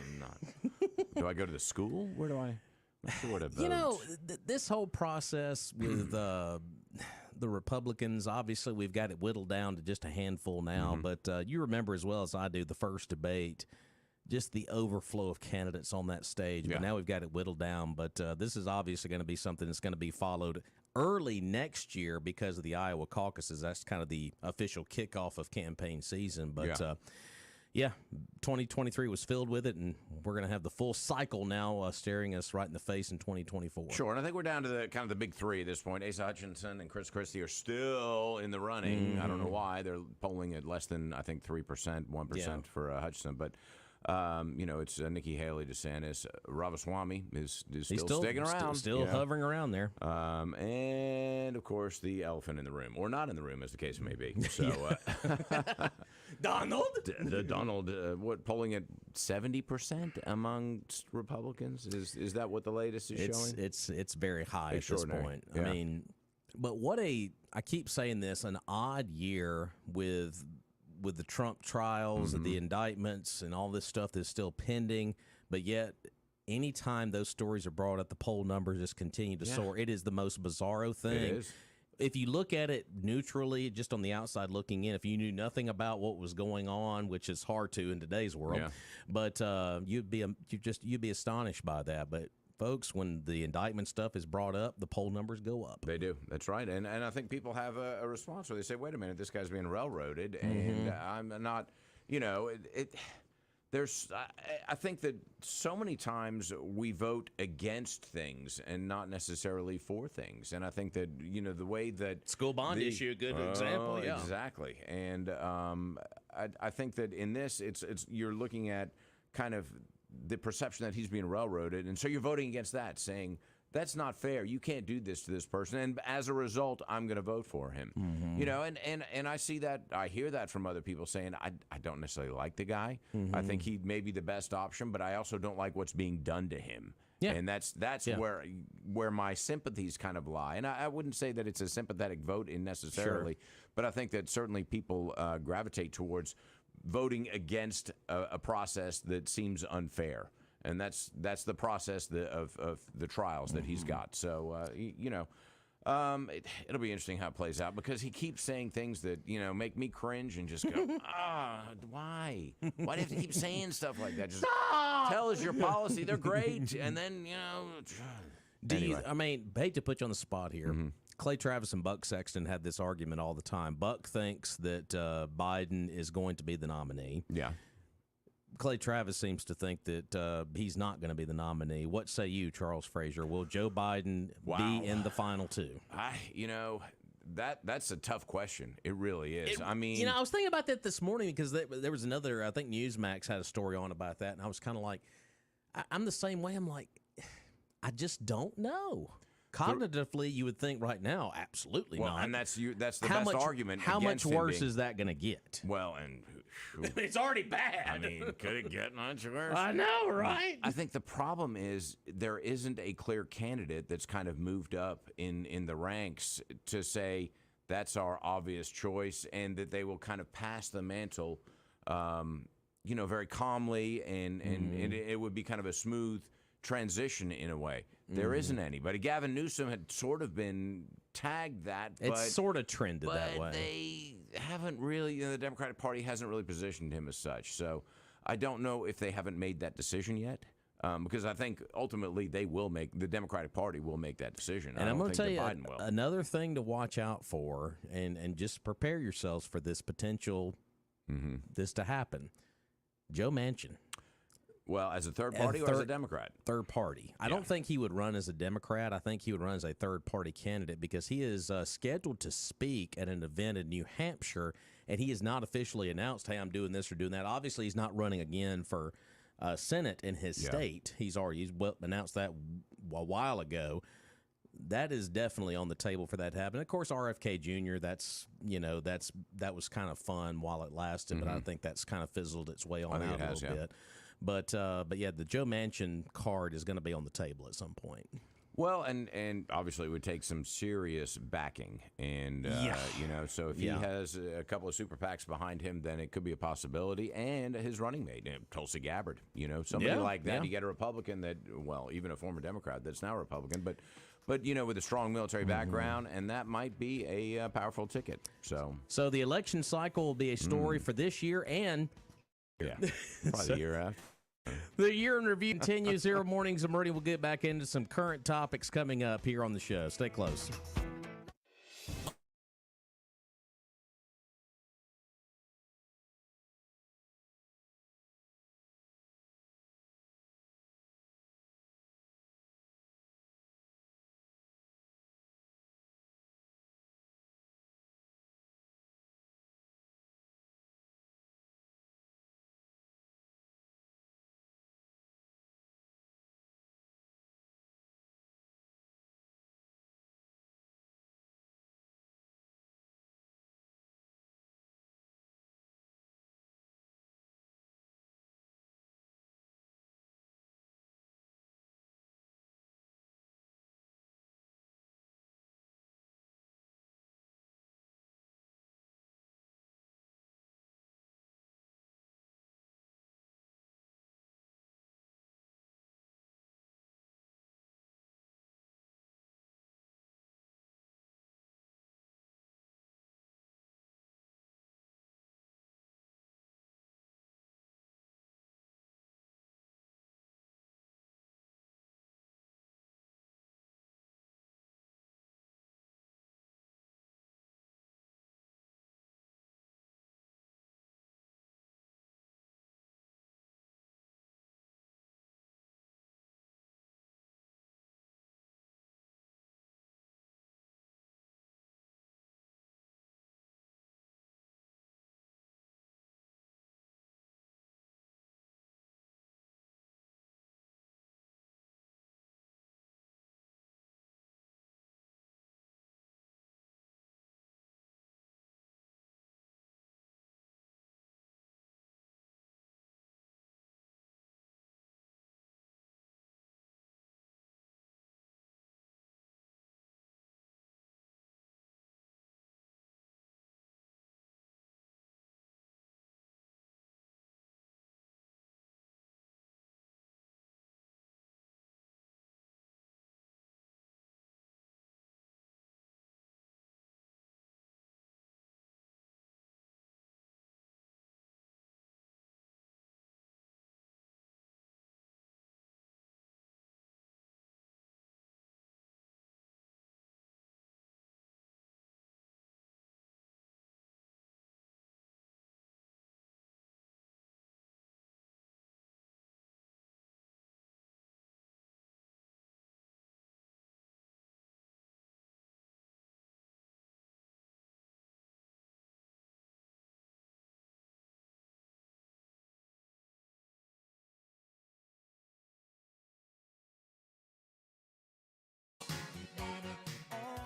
Do I go to the school? Where do I? Sure to vote. This whole process with the Republicans, obviously we've got it whittled down to just a handful now, but you remember as well as I do the first debate, just the overflow of candidates on that stage. But now we've got it whittled down. But this is obviously going to be something that's going to be followed early next year because of the Iowa caucuses. That's kind of the official kickoff of campaign season. But 2023 was filled with it, and we're going to have the full cycle now staring us right in the face in 2024. Sure, and I think we're down to the big three at this point. Asa Hutchinson and Chris Christie are still in the running. I don't know why. They're polling at less than, I think, 3%, 1% for Hutchinson. But, it's Nikki Haley, DeSantis. Ramaswamy is still sticking around. Still hovering around there. And, of course, the elephant in the room, or not in the room, as the case may be. So, Donald? Donald, polling at 70% among Republicans? Is that what the latest is showing? It's very high at this point. Yeah. I mean, but I keep saying this, an odd year with the Trump trials and the indictments and all this stuff that's still pending, but yet anytime those stories are brought up, the poll numbers just continue to soar. It is the most bizarro thing. It is. If you look at it neutrally, just on the outside looking in, if you knew nothing about what was going on, which is hard to in today's world, but you'd be astonished by that. But folks, when the indictment stuff is brought up, the poll numbers go up. They do. That's right. And I think people have a response where they say, wait a minute, this guy's being railroaded, and I'm not, I think that so many times we vote against things and not necessarily for things. And I think that, the way that school bond issue, a good example. Yeah, exactly. And I think that in this, it's you're looking at kind of the perception that he's being railroaded. And so you're voting against that, saying, that's not fair. You can't do this to this person. And as a result, I'm going to vote for him. And I see that, I hear that from other people saying, I don't necessarily like the guy. I think he may be the best option, but I also don't like what's being done to him. Yeah. And that's where my sympathies kind of lie. And I wouldn't say that it's a sympathetic vote necessarily, but I think that certainly people gravitate towards voting against a process that seems unfair. and that's the process of the trials that he's got. So it'll be interesting how it plays out because he keeps saying things that make me cringe and just go, why? Why do you have to keep saying stuff like that? Just tell us your policy. They're great, and then Anyway. I mean, hate to put you on the spot here. Clay Travis and Buck Sexton had this argument all the time. Buck thinks that Biden is going to be the nominee. Yeah. Clay Travis seems to think that he's not going to be the nominee. What say you, Charles Frazier? Will Joe Biden be in the final two? That's a tough question. It really is. I mean, I was thinking about that this morning because there was another, I think Newsmax had a story on about that, and I was kind of like, I'm the same way. I'm like, I just don't know. Cognitively, you would think right now, absolutely not. And that's the best argument. How much worse is that going to get? Well, and it's already bad. I mean, could it get much worse? I know, right? I think the problem is there isn't a clear candidate that's kind of moved up in the ranks to say that's our obvious choice, and that they will kind of pass the mantle, very calmly, and it would be kind of a smooth transition in a way. There isn't anybody. Gavin Newsom had sort of been tagged that, but it's sort of trended that way. They haven't really, the Democratic Party hasn't really positioned him as such. So I don't know if they haven't made that decision yet, because I think ultimately the Democratic Party will make that decision. And I'm going to tell you Biden will. Another thing to watch out for, and just prepare yourselves for this potential, this to happen. Joe Manchin. Well, as a third party or as a Democrat? Third party. I don't think he would run as a Democrat. I think he would run as a third-party candidate because he is scheduled to speak at an event in New Hampshire, and he has not officially announced, hey, I'm doing this or doing that. Obviously, he's not running again for Senate in his state. He's already announced that a while ago. That is definitely on the table for that to happen. Of course, RFK Jr., that was kind of fun while it lasted, but I think that's kind of fizzled its way on out a little bit. But yeah, the Joe Manchin card is going to be on the table at some point. Well, and obviously it would take some serious backing, and so if he has a couple of super PACs behind him, then it could be a possibility. And his running mate, Tulsi Gabbard, somebody like that. You get a Republican that, well, even a former Democrat that's now a Republican, but with a strong military background, and that might be a powerful ticket. So the election cycle will be a story for this year and probably the year after. The year in review continues here on Mornings of Meridian. We'll get back into some current topics coming up here on the show. Stay close.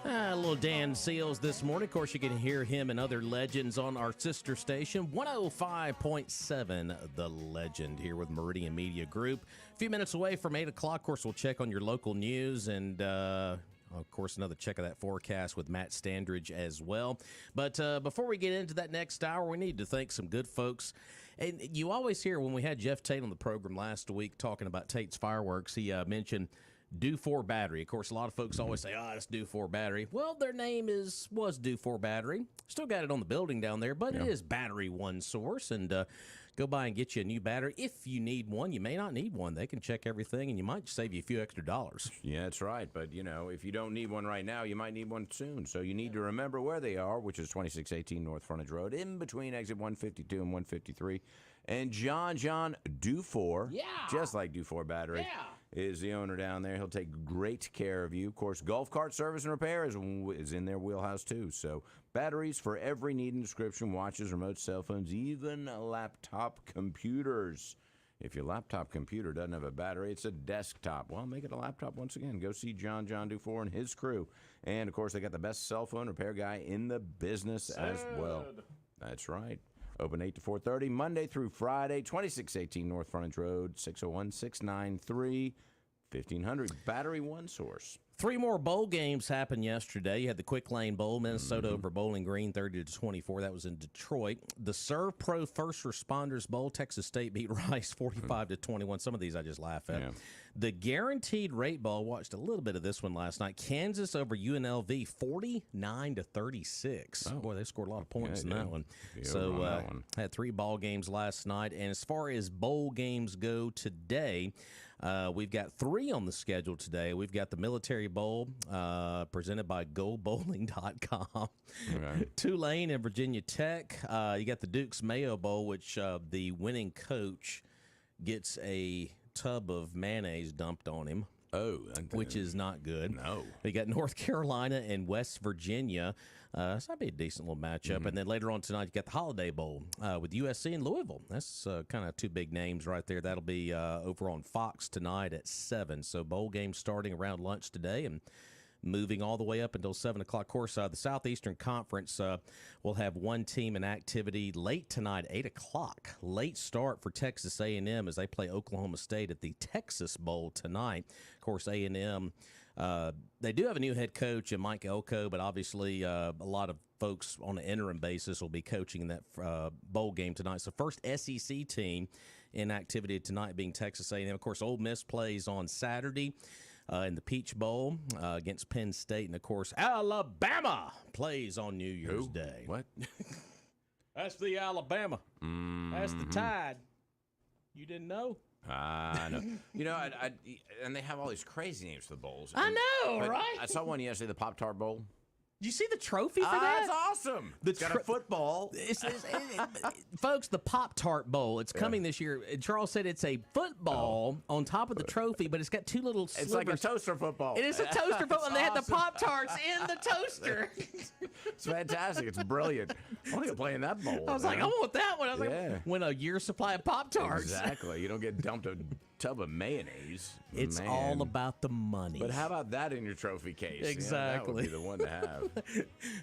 A little Dan Seals this morning. Of course, you can hear him and other legends on our sister station, 105.7 The Legend, here with Meridian Media Group. A few minutes away from 8 o'clock. Of course, we'll check on your local news and, of course, another check of that forecast with Matt Standridge as well. But before we get into that next hour, we need to thank some good folks. And you always hear when we had Jeff Tate on the program last week talking about Tate's Fireworks, he mentioned Do4 Battery. Of course, a lot of folks always say, it's Do4 Battery. Well, their name was Do4 Battery. Still got it on the building down there, but it is Battery One Source. And go by and get you a new battery. If you need one, you may not need one. They can check everything, and you might save you a few extra dollars. Yeah, that's right. But, if you don't need one right now, you might need one soon. So you need to remember where they are, which is 2618 North Frontage Road, in between exit 152 and 153. And John Do4, just like Do4 Battery, is the owner down there. He'll take great care of you. Of course, golf cart service and repair is in their wheelhouse, too. So batteries for every need and description, watches, remote cell phones, even laptop computers. If your laptop computer doesn't have a battery, it's a desktop. Well, make it a laptop once again. Go see John Do4 and his crew. And, of course, they got the best cell phone repair guy in the business as well. That's right. Open 8 to 4:30, Monday through Friday, 2618 North Frontage Road, 601-693-1500. Battery One Source. 3 more bowl games happened yesterday. You had the Quick Lane Bowl, Minnesota over Bowling Green, 30-24. That was in Detroit. The Serve Pro First Responders Bowl, Texas State beat Rice 45-21. Some of these I just laugh at. Yeah. The Guaranteed Rate Bowl, watched a little bit of this one last night. Kansas over UNLV, 49-36. Boy, they scored a lot of points in that one. So had 3 ball games last night. And as far as bowl games go today, we've got 3 on the schedule today. We've got the Military Bowl presented by GoBowling.com. Tulane and Virginia Tech. You got the Duke's Mayo Bowl, which the winning coach gets a tub of mayonnaise dumped on him. Which is not good. No. You got North Carolina and West Virginia. So that'd be a decent little matchup. And then later on tonight, you got the Holiday Bowl with USC and Louisville. That's kind of 2 big names right there. That'll be over on Fox tonight at 7. So bowl games starting around lunch today and moving all the way up until 7 o'clock. Of course, the Southeastern Conference will have 1 team in activity late tonight, 8 o'clock. Late start for Texas A&M as they play Oklahoma State at the Texas Bowl tonight. Of course, A&M, they do have a new head coach, Mike Elko, but obviously a lot of folks on an interim basis will be coaching in that bowl game tonight. So first SEC team in activity tonight being Texas A&M. Of course, Ole Miss plays on Saturday in the Peach Bowl against Penn State. And, of course, Alabama plays on New Year's Day. What? That's the Alabama. That's the Tide. You didn't know? I know. And they have all these crazy names for the bowls. I know, right? I saw one yesterday, the Pop-Tart Bowl. You see the trophy for that? That's awesome. It's got a football. Folks, the Pop-Tart Bowl, it's coming this year. Charles said it's a football on top of the trophy, but it's got 2 little slivers. It's like a toaster football. It is a toaster football, and they had the Pop-Tarts in the toaster. It's fantastic. It's brilliant. I want to play in that bowl. I was like, I want that one. I was like, win a year's supply of Pop-Tarts. Exactly. You don't get dumped a tub of mayonnaise. It's all about the money. But how about that in your trophy case? Exactly. That would be the one to have.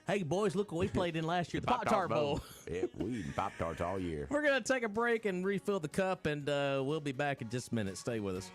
Hey, boys, look what we played in last year, the Pop-Tart Bowl. Yeah, we eat Pop-Tarts all year. We're going to take a break and refill the cup, and we'll be back in just a minute. Stay with us.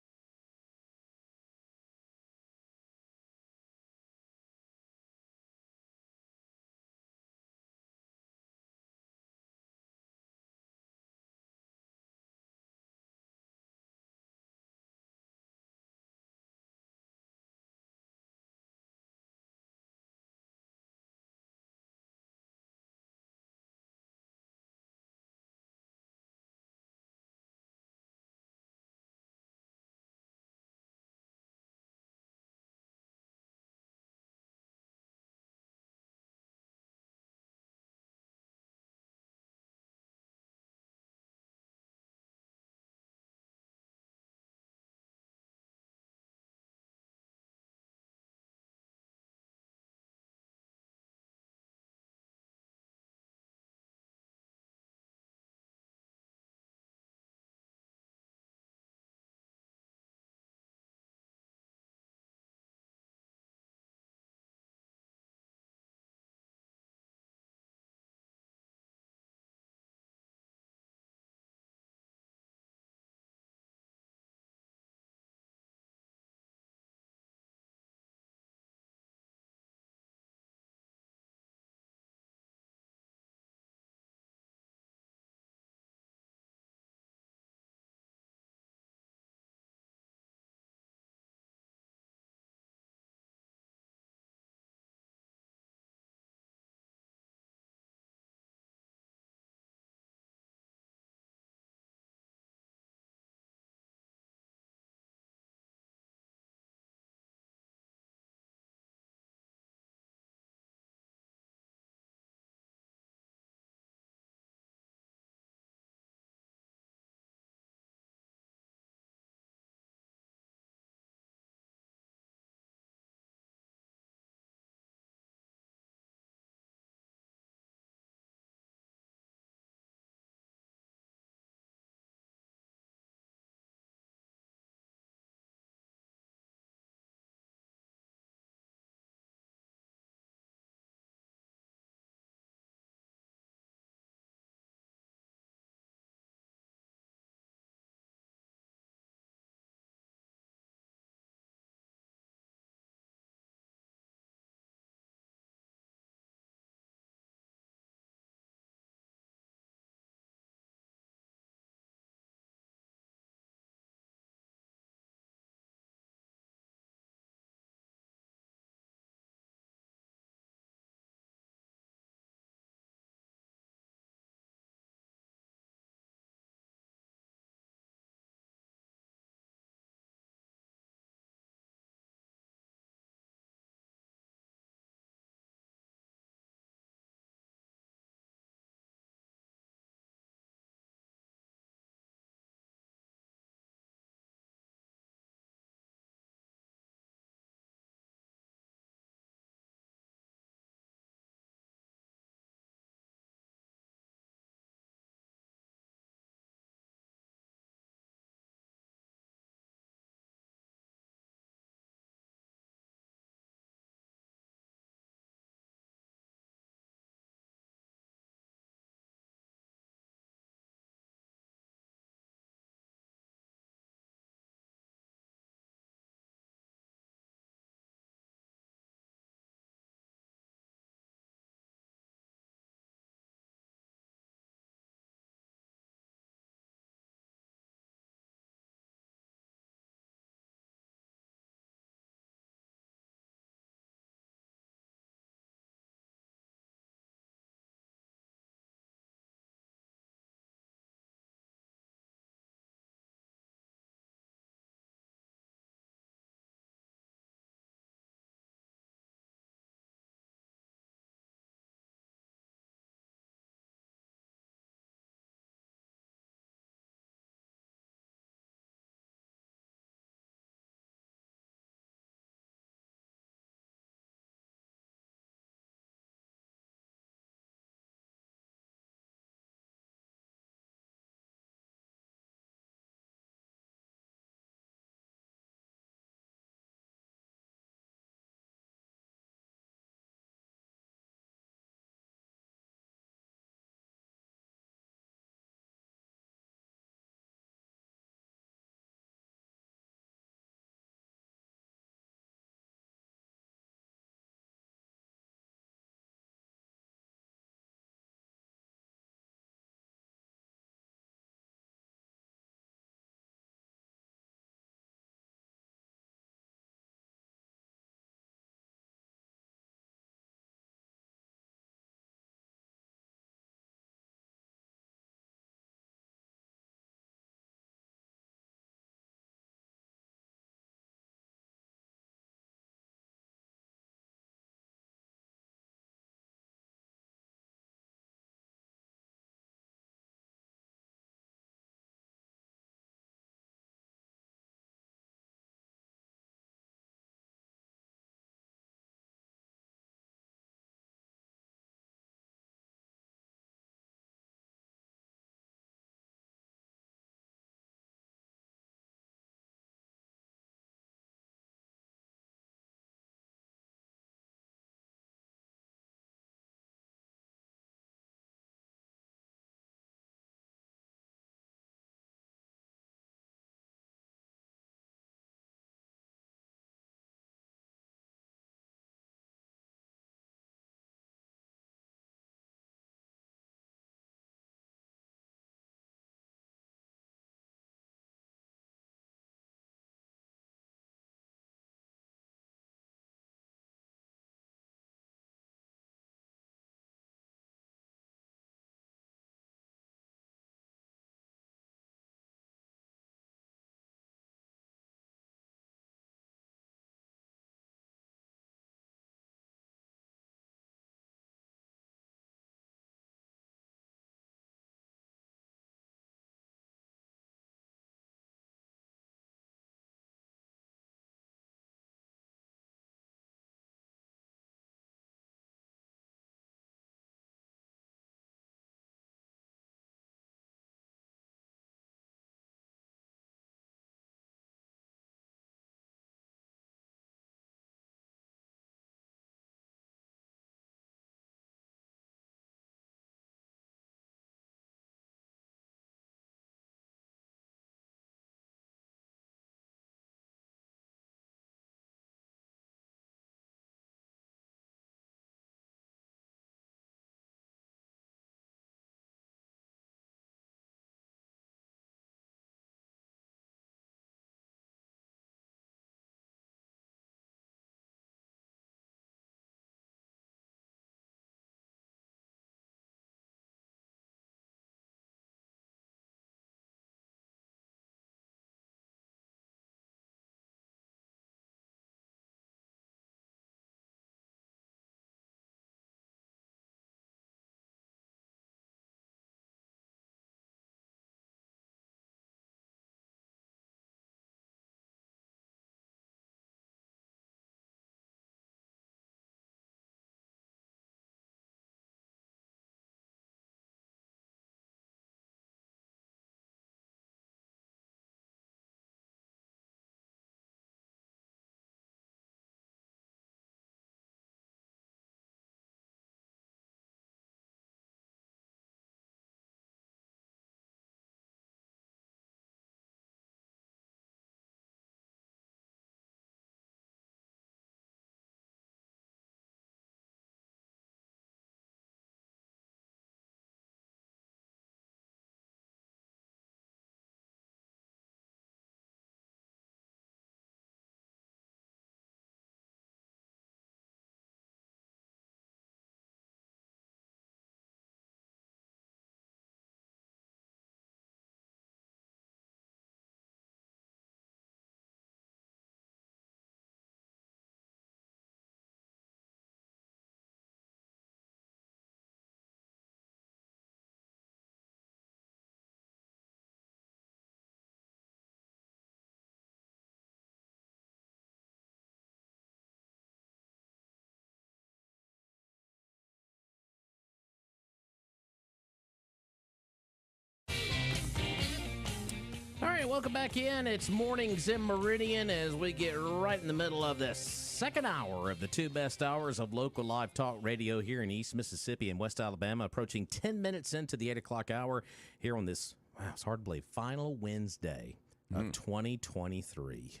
right, welcome back in. It's Mornings in Meridian as we get right in the middle of the second hour of the two best hours of local live talk radio here in East Mississippi and West Alabama, approaching 10 minutes into the 8 o'clock hour here on this, wow, it's hard to believe, final Wednesday of 2023.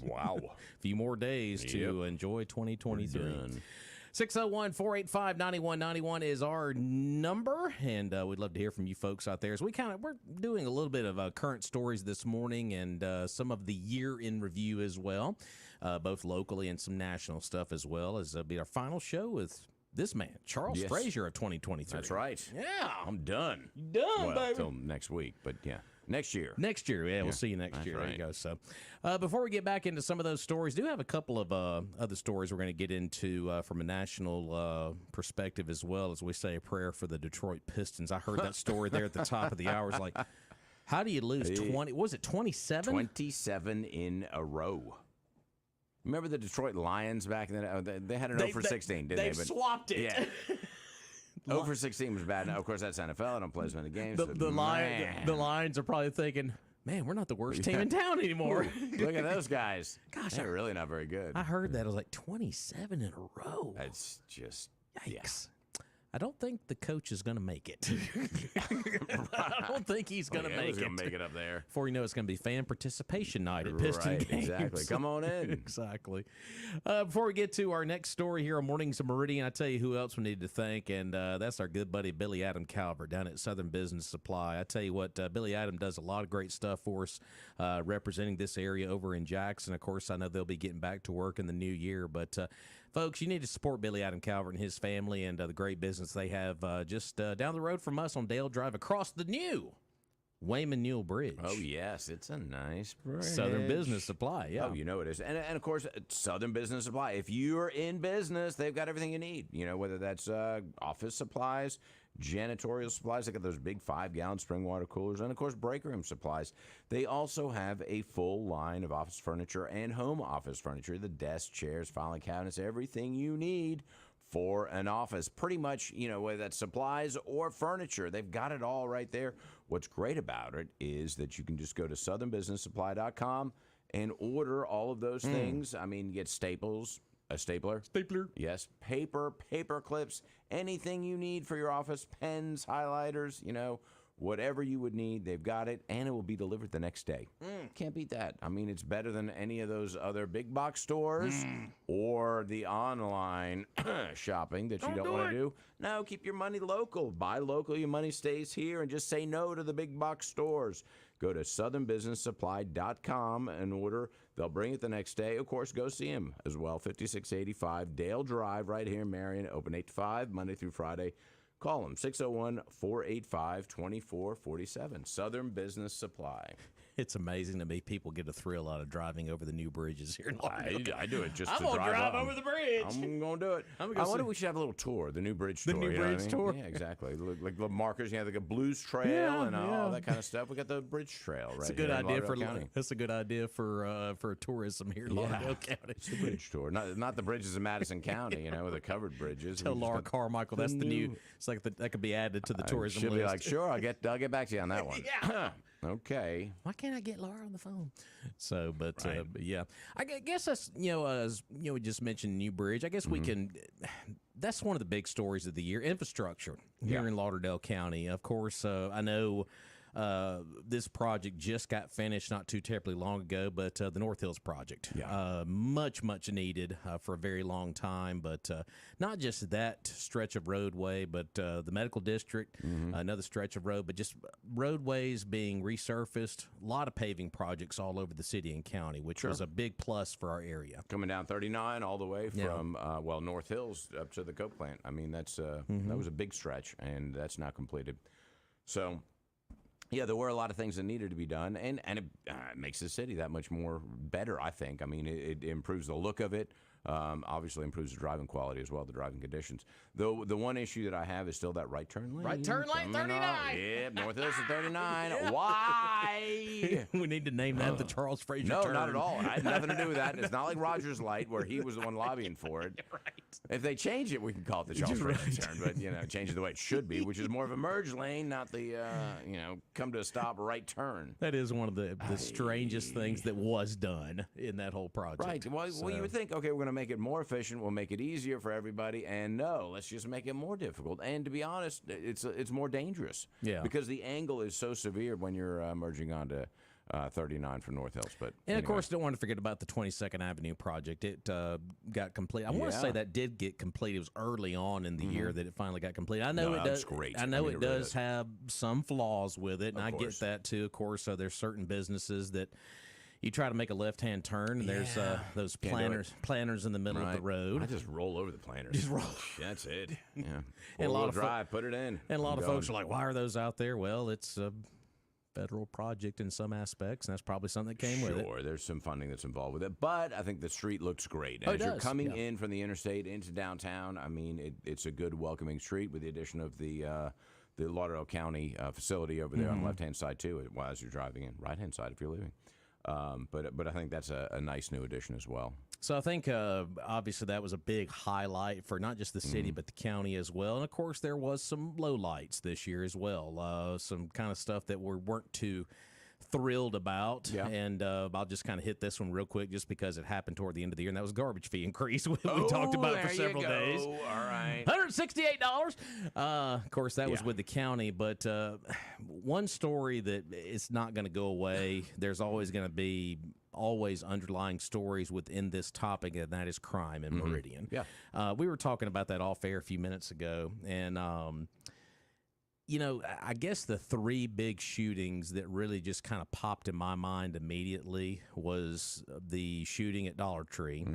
Wow. A few more days to enjoy 2023. 601-485-9191 is our number, and we'd love to hear from you folks out there. As we're doing a little bit of current stories this morning and some of the year in review as well, both locally and some national stuff as well, as it'll be our final show with this man, Charles Frazier of 2023. That's right. Yeah. I'm done. Done, baby. Till next week, but yeah. Next year. Next year, yeah. We'll see you next year. Right. There you go. So before we get back into some of those stories, do have a couple of other stories we're going to get into from a national perspective as well, as we say a prayer for the Detroit Pistons. I heard that story there at the top of the hour. It's like, how do you lose 20? Was it 27? 27 in a row. Remember the Detroit Lions back then? They had an 0 for 16, didn't they? They've swapped it. Yeah. 0 for 16 was bad. Now, of course, that's NFL. I don't play as many games. The Lions are probably thinking, man, we're not the worst team in town anymore. Look at those guys. Gosh, they're really not very good. I heard that. I was like, 27 in a row. That's just, yikes. I don't think the coach is going to make it. I don't think he's going to make it. He's going to make it up there. Before you know, it's going to be fan participation night at Piston games. Exactly. Come on in. Exactly. Before we get to our next story here on Mornings of Meridian, I tell you who else we need to thank, and that's our good buddy Billy Adam Calvert down at Southern Business Supply. I tell you what, Billy Adam does a lot of great stuff for us, representing this area over in Jackson. Of course, I know they'll be getting back to work in the new year, but folks, you need to support Billy Adam Calvert and his family and the great business they have just down the road from us on Dale Drive across the new Wayman Newell Bridge. Oh, yes. It's a nice bridge. Southern Business Supply, yeah. Oh, you know it is. And of course, Southern Business Supply. If you're in business, they've got everything you need. You know, whether that's office supplies, janitorial supplies. They got those big 5-gallon spring water coolers, and of course break room supplies. They also have a full line of office furniture and home office furniture, the desks, chairs, filing cabinets, everything you need for an office. Pretty much, you know, whether that's supplies or furniture, they've got it all right there. What's great about it is that you can just go to southernbusinesssupply.com and order all of those things. I mean, you get staples, a stapler. Yes. Paper clips, anything you need for your office, pens, highlighters, you know, whatever you would need, they've got it, and it will be delivered the next day. Can't beat that. I mean, it's better than any of those other big box stores or the online shopping that you don't want to do. No, keep your money local. Buy local, your money stays here, and just say no to the big box stores. Go to southernbusinesssupply.com and order. They'll bring it the next day. Of course, go see them as well. 5685 Dale Drive right here in Marion. Open 8 to 5, Monday through Friday. Call them, 601-485-2447. Southern Business Supply. It's amazing to me. People get a thrill out of driving over the new bridges here in Lauderdale. I do it just I'm to gonna drive over the bridge. I'm going to do it. I wonder if we should have a little tour, the new bridge tour. The new bridge tour. Yeah, exactly. Like the markers, you have like a blues trail and all that kind of stuff. We got the bridge trail right here in Lauderdale County. That's a good idea for tourism here in Lauderdale County. It's a bridge tour. Not the bridges in Madison County, you know, the covered bridges. Tell Laura Carmichael that's the new. It's like that could be added to the tourism She'll list. be like, sure, I'll get back to you on that one. Yeah. Okay. Why can't I get Laura on the phone? So, but yeah, I guess that's as we just mentioned New Bridge. I guess we can. That's one of the big stories of the year: infrastructure here in Lauderdale County. Of course, I know. This project just got finished not too terribly long ago, but the North Hills project, much needed for a very long time. But not just that stretch of roadway, but the medical district, another stretch of road, but just roadways being resurfaced. A lot of paving projects all over the city and county, which was a big plus for our area. Coming down 39 all the way from North Hills up to the coke plant. I mean, that's that was a big stretch, and that's now completed. So. Yeah, there were a lot of things that needed to be done, and it makes the city that much more better, I think. I mean, it improves the look of it. Obviously improves the driving quality as well, the driving conditions. Though the one issue that I have is still that right turn lane. Right turn lane, 39. Yeah, North Hills at 39. Why? We need to name that the Charles Frazier No, turn. not at all. I had nothing to do with that. And it's not like Rogers Light where he was the one lobbying for it. Right. If they change it, we can call it the Charles Frazier turn. But, change it the way it should be, which is more of a merge lane, not the, come to a stop right turn. That is one of the strangest things that was done in that whole project. Right. Well, you would think, okay, we're going to make it more efficient. We'll make it easier for everybody. And no, let's just make it more difficult. And to be honest, it's more dangerous. Yeah. Because the angle is so severe when you're merging onto 39 from North Hills. But anyway. Of course, don't want to forget about the 22nd Avenue project. It got complete. I want to say that did get complete. It was early on in the year that it finally got complete. I know it does. Great. I know it does have some flaws with it, and I get that too. Of course, so there's certain businesses that you try to make a left-hand turn, and there's those planters in the middle of the road. I just roll over the planters. Just roll. That's it. Yeah. And a lot of drive, put it in. And a lot of folks are like, "Why are those out there?" Well, it's a federal project in some aspects, and that's probably something that came with it. Sure, there's some funding that's involved with it, but I think the street looks great. As you're coming in from the interstate into downtown, I mean, it's a good, welcoming street with the addition of the Lauderdale County facility over there on the left-hand side, too, as you're driving in. Right-hand side if you're leaving. But I think that's a nice new addition as well. So I think obviously that was a big highlight for not just the city but the county as well. And of course there was some lowlights this year as well. Some kind of stuff that we weren't too thrilled about. Yeah. And I'll just kind of hit this one real quick just because it happened toward the end of the year, and that was garbage fee increase we talked about for several days. All right. $168. Of course, that was with the county, but one story that it's not going to go away. There's always going to be underlying stories within this topic, and that is crime in Meridian. Yeah. We were talking about that off air a few minutes ago, and you know, I guess the three big shootings that really just kind of popped in my mind immediately was the shooting at Dollar Tree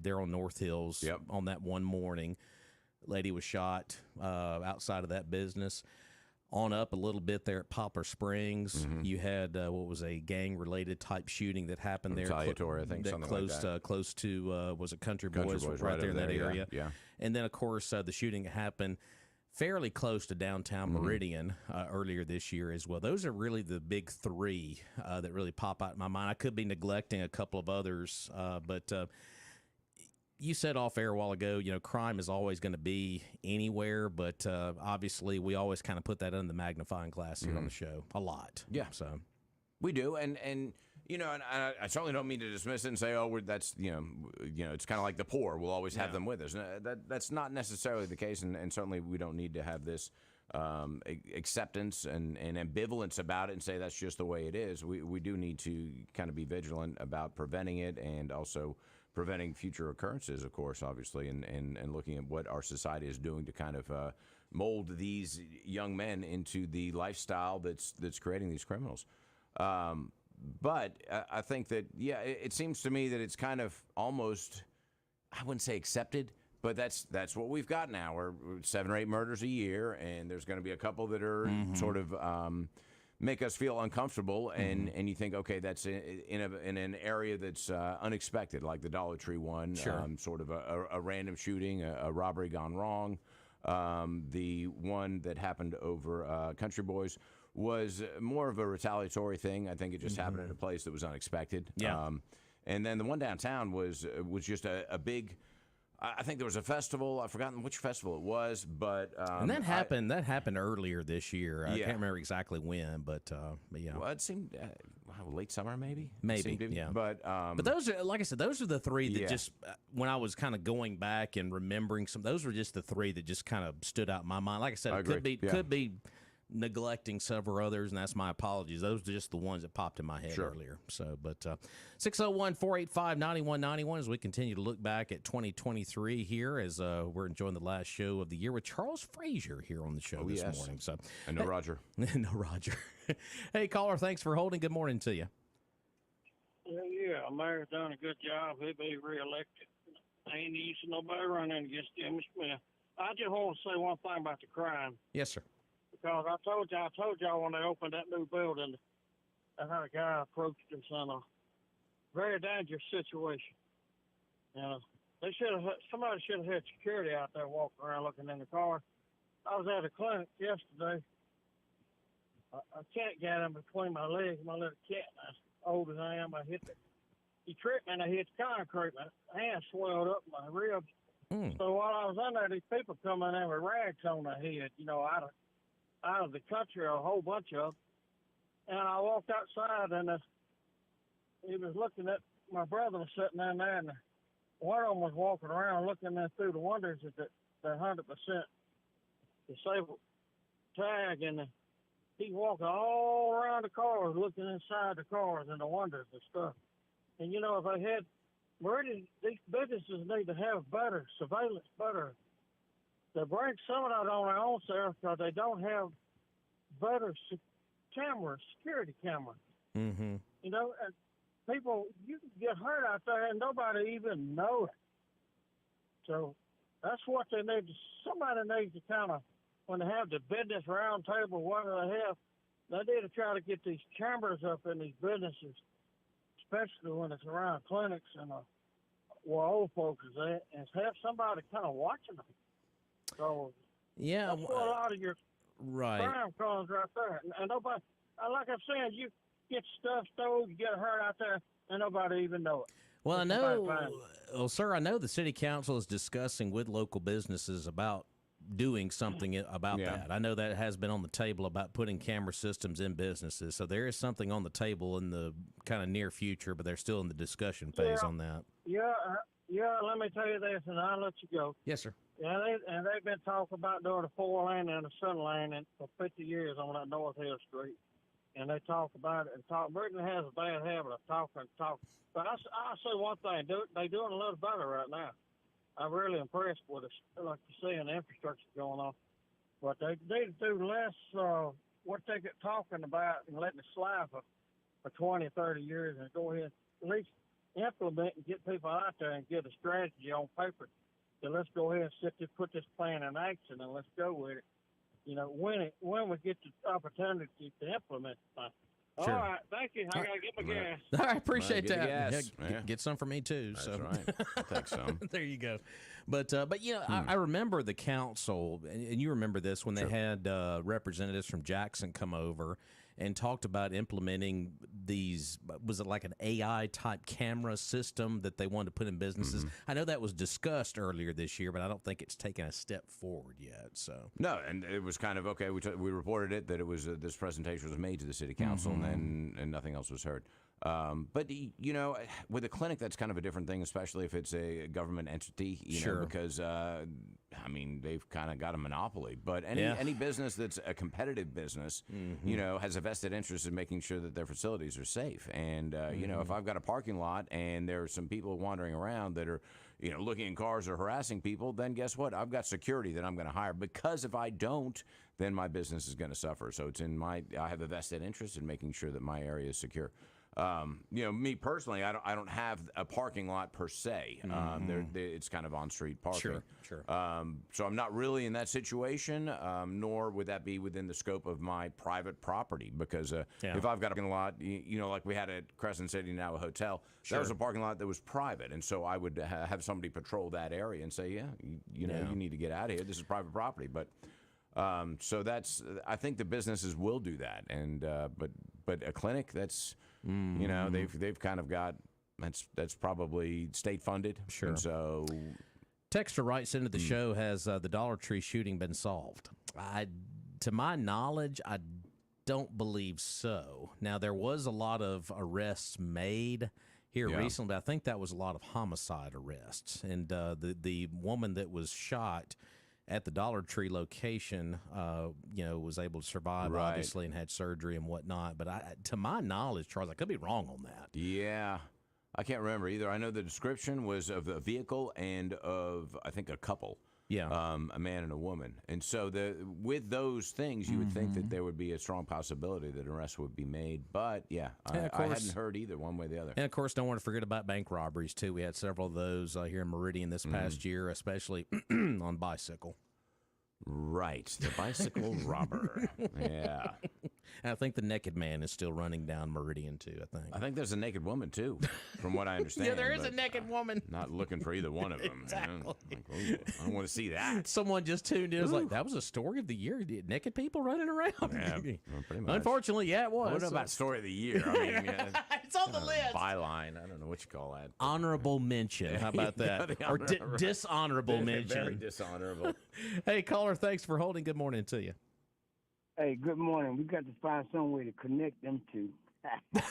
there on North Hills on that one morning. Lady was shot outside of that business. On up a little bit there at Poplar Springs, you had what was a gang-related type shooting that happened there. Retaliatory, I think, something close, like that. Close to, was it Country Boys right there in that area. Yeah. And then, of course, the shooting happened fairly close to downtown Meridian earlier this year as well. Those are really the big three that really pop out in my mind. I could be neglecting a couple of others, but you said off air a while ago, you know, crime is always going to be anywhere, but obviously we always kind of put that under the magnifying glass here on the show a lot. Yeah. So we do. And you know, and I certainly don't mean to dismiss it and say, oh, that's, you know, it's kind of like the poor. We'll always have them with us. That's not necessarily the case, and certainly we don't need to have this acceptance and ambivalence about it and say that's just the way it is. We do need to kind of be vigilant about preventing it and also preventing future occurrences, of course, obviously, and looking at what our society is doing to kind of mold these young men into the lifestyle that's creating these criminals. But I think that, it seems to me that it's kind of almost, I wouldn't say accepted, but that's what we've got now. We're 7 or 8 murders a year, and there's going to be a couple that are sort of make us feel uncomfortable, and you think, okay, that's in an area that's unexpected, like the Dollar Tree one, sort of a random shooting, a robbery gone wrong. The one that happened over Country Boys was more of a retaliatory thing. I think it just happened in a place that was unexpected. Yeah. And then the one downtown was just a big. I think there was a festival. I've forgotten which festival it was, but and that happened. That happened earlier this year. I can't remember exactly when, but yeah. Well, it seemed late summer, maybe. Maybe, yeah. But those are, like I said, those are the three that just when I was kind of going back and remembering some, those were just the three that just kind of stood out in my mind. Like I said, it could be neglecting several others, and that's my apologies. Those are just the ones that popped in my head earlier. So, but 601-485-9191 as we continue to look back at 2023 here as we're enjoying the last show of the year with Charles Frazier here on the show this morning. So, and no Roger. No Roger. Hey, caller, thanks for holding. Good morning to you. Yeah, Mayor's done a good job. He'll be reelected. Ain't easy nobody running against Jimmy Smith. I just want to say one thing about the crime. Yes, sir. Because I told y'all when they opened that new building, I had a guy approached us in a very dangerous situation. Somebody should have had security out there walking around looking in the car. I was at a clinic yesterday. A cat got in between my legs, my little cat. As old as I am, he tripped me and I hit the concrete. My hand swelled up my ribs. So while I was in there, these people come in there with rags on their head, out of the country, a whole bunch of them. And I walked outside, and he was looking at my brother was sitting down there, and one of them was walking around looking in through the windows at the 100% disabled tag, and he's walking all around the cars, looking inside the cars and the windows and stuff. And, if they had Meridian, these businesses need to have better surveillance, better. They bring some of that on their own self because they don't have better security cameras. Mm-hmm. And people, you can get hurt out there and nobody even know it. So that's what they need. Somebody needs to kind of, when they have the business round table, what do they need to try to get these cameras up in these businesses, especially when it's around clinics and where old folks is at, and have somebody kind of watching them. So yeah, that's where a lot of your crime comes right there. And nobody, like I'm saying, you get stuff stole, you get hurt out there, and nobody even know it. Well, I know, sir, I know the city council is discussing with local businesses about doing something about that. I know that has been on the table about putting camera systems in businesses. So there is something on the table in the kind of near future, but they're still in the discussion phase on that. Yeah, let me tell you this, and I'll let you go. Yes, sir. Yeah, they've been talking about doing a 4-lane and a 7-lane for 50 years on that North Hill Street. And they talk about it and talk. Meridian has a bad habit of talking. But I'll say one thing. They're doing a little better right now. I'm really impressed with it, like you see, the infrastructure going on. But they need to do less what they get talking about and letting it slide for 20, 30 years and go ahead at least implement and get people out there and get a strategy on paper. So let's go ahead and put this plan in action and let's go with it. When we get the opportunity to implement the thing. Sure. All right, thank you. I got to get my gas. I appreciate that. Yeah, get some for me too. That's so. right. I'll take some. There you go. But I remember the council, and you remember this when they had representatives from Jackson come over and talked about implementing these. Was it like an AI type camera system that they wanted to put in businesses? I know that was discussed earlier this year, but I don't think it's taken a step forward yet. So no, and it was kind of okay. We reported it that it was this presentation was made to the city council, and nothing else was heard. But with a clinic, that's kind of a different thing, especially if it's a government entity. You know, because they've kind of got a monopoly. But any business that's a competitive business, has a vested interest in making sure that their facilities are safe. And if I've got a parking lot and there are some people wandering around that are looking in cars or harassing people, then guess what? I've got security that I'm going to hire, because if I don't, then my business is going to suffer. So I have a vested interest in making sure that my area is secure. Me personally, I don't have a parking lot per se. It's kind of on-street parking. Sure. So I'm not really in that situation, nor would that be within the scope of my private property. Because if I've got a parking lot, like we had at Crescent City Now, a hotel, that was a parking lot that was private, and so I would have somebody patrol that area and say, you need to get out of here. This is private property, but. So I think the businesses will do that, and but a clinic, that's they've kind of got that's probably state funded. Sure. And so Texter writes into the show, has the Dollar Tree shooting been solved? To my knowledge, I don't believe so. Now, there was a lot of arrests made here recently, but I think that was a lot of homicide arrests, and the woman that was shot at the Dollar Tree location, was able to survive, obviously, and had surgery and whatnot. But to my knowledge, Charles, I could be wrong on that. Yeah. I can't remember either. I know the description was of a vehicle and of, I think, a couple. Yeah. A man and a woman. And so with those things, you would think that there would be a strong possibility that an arrest would be made. But, I hadn't heard either one way or the other. And, of course, don't want to forget about bank robberies, too. We had several of those here in Meridian this past year, especially on bicycle. Right, the bicycle robber. Yeah. And I think the naked man is still running down Meridian, too, I think there's a naked woman, too, from what I understand. Yeah, there is a naked woman. Not looking for either one of them. Exactly. I don't want to see that. Someone just tuned in and was like, that was a story of the year. Naked people running around. Yeah, pretty much. Unfortunately, it was. I don't know about story of the year. I mean, it's on the list. Byline. I don't know what you call that. Honorable mention. How about that? Or dishonorable mention. Very dishonorable. Hey, caller, thanks for holding. Good morning to you. Hey, good morning. We got to find some way to connect them two.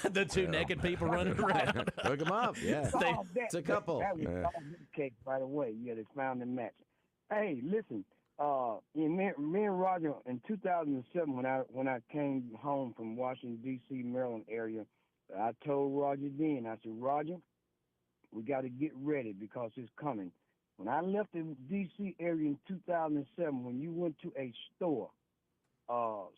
The two naked people running around. Hook them up. Yeah. It's a couple. That was all cake, by the way. Yeah, they found the match. Hey, listen. Me and Roger in 2007, when I came home from Washington D.C., Maryland area, I told Roger then. I said, Roger, we got to get ready because it's coming. When I left the D.C. area in 2007, when you went to a store,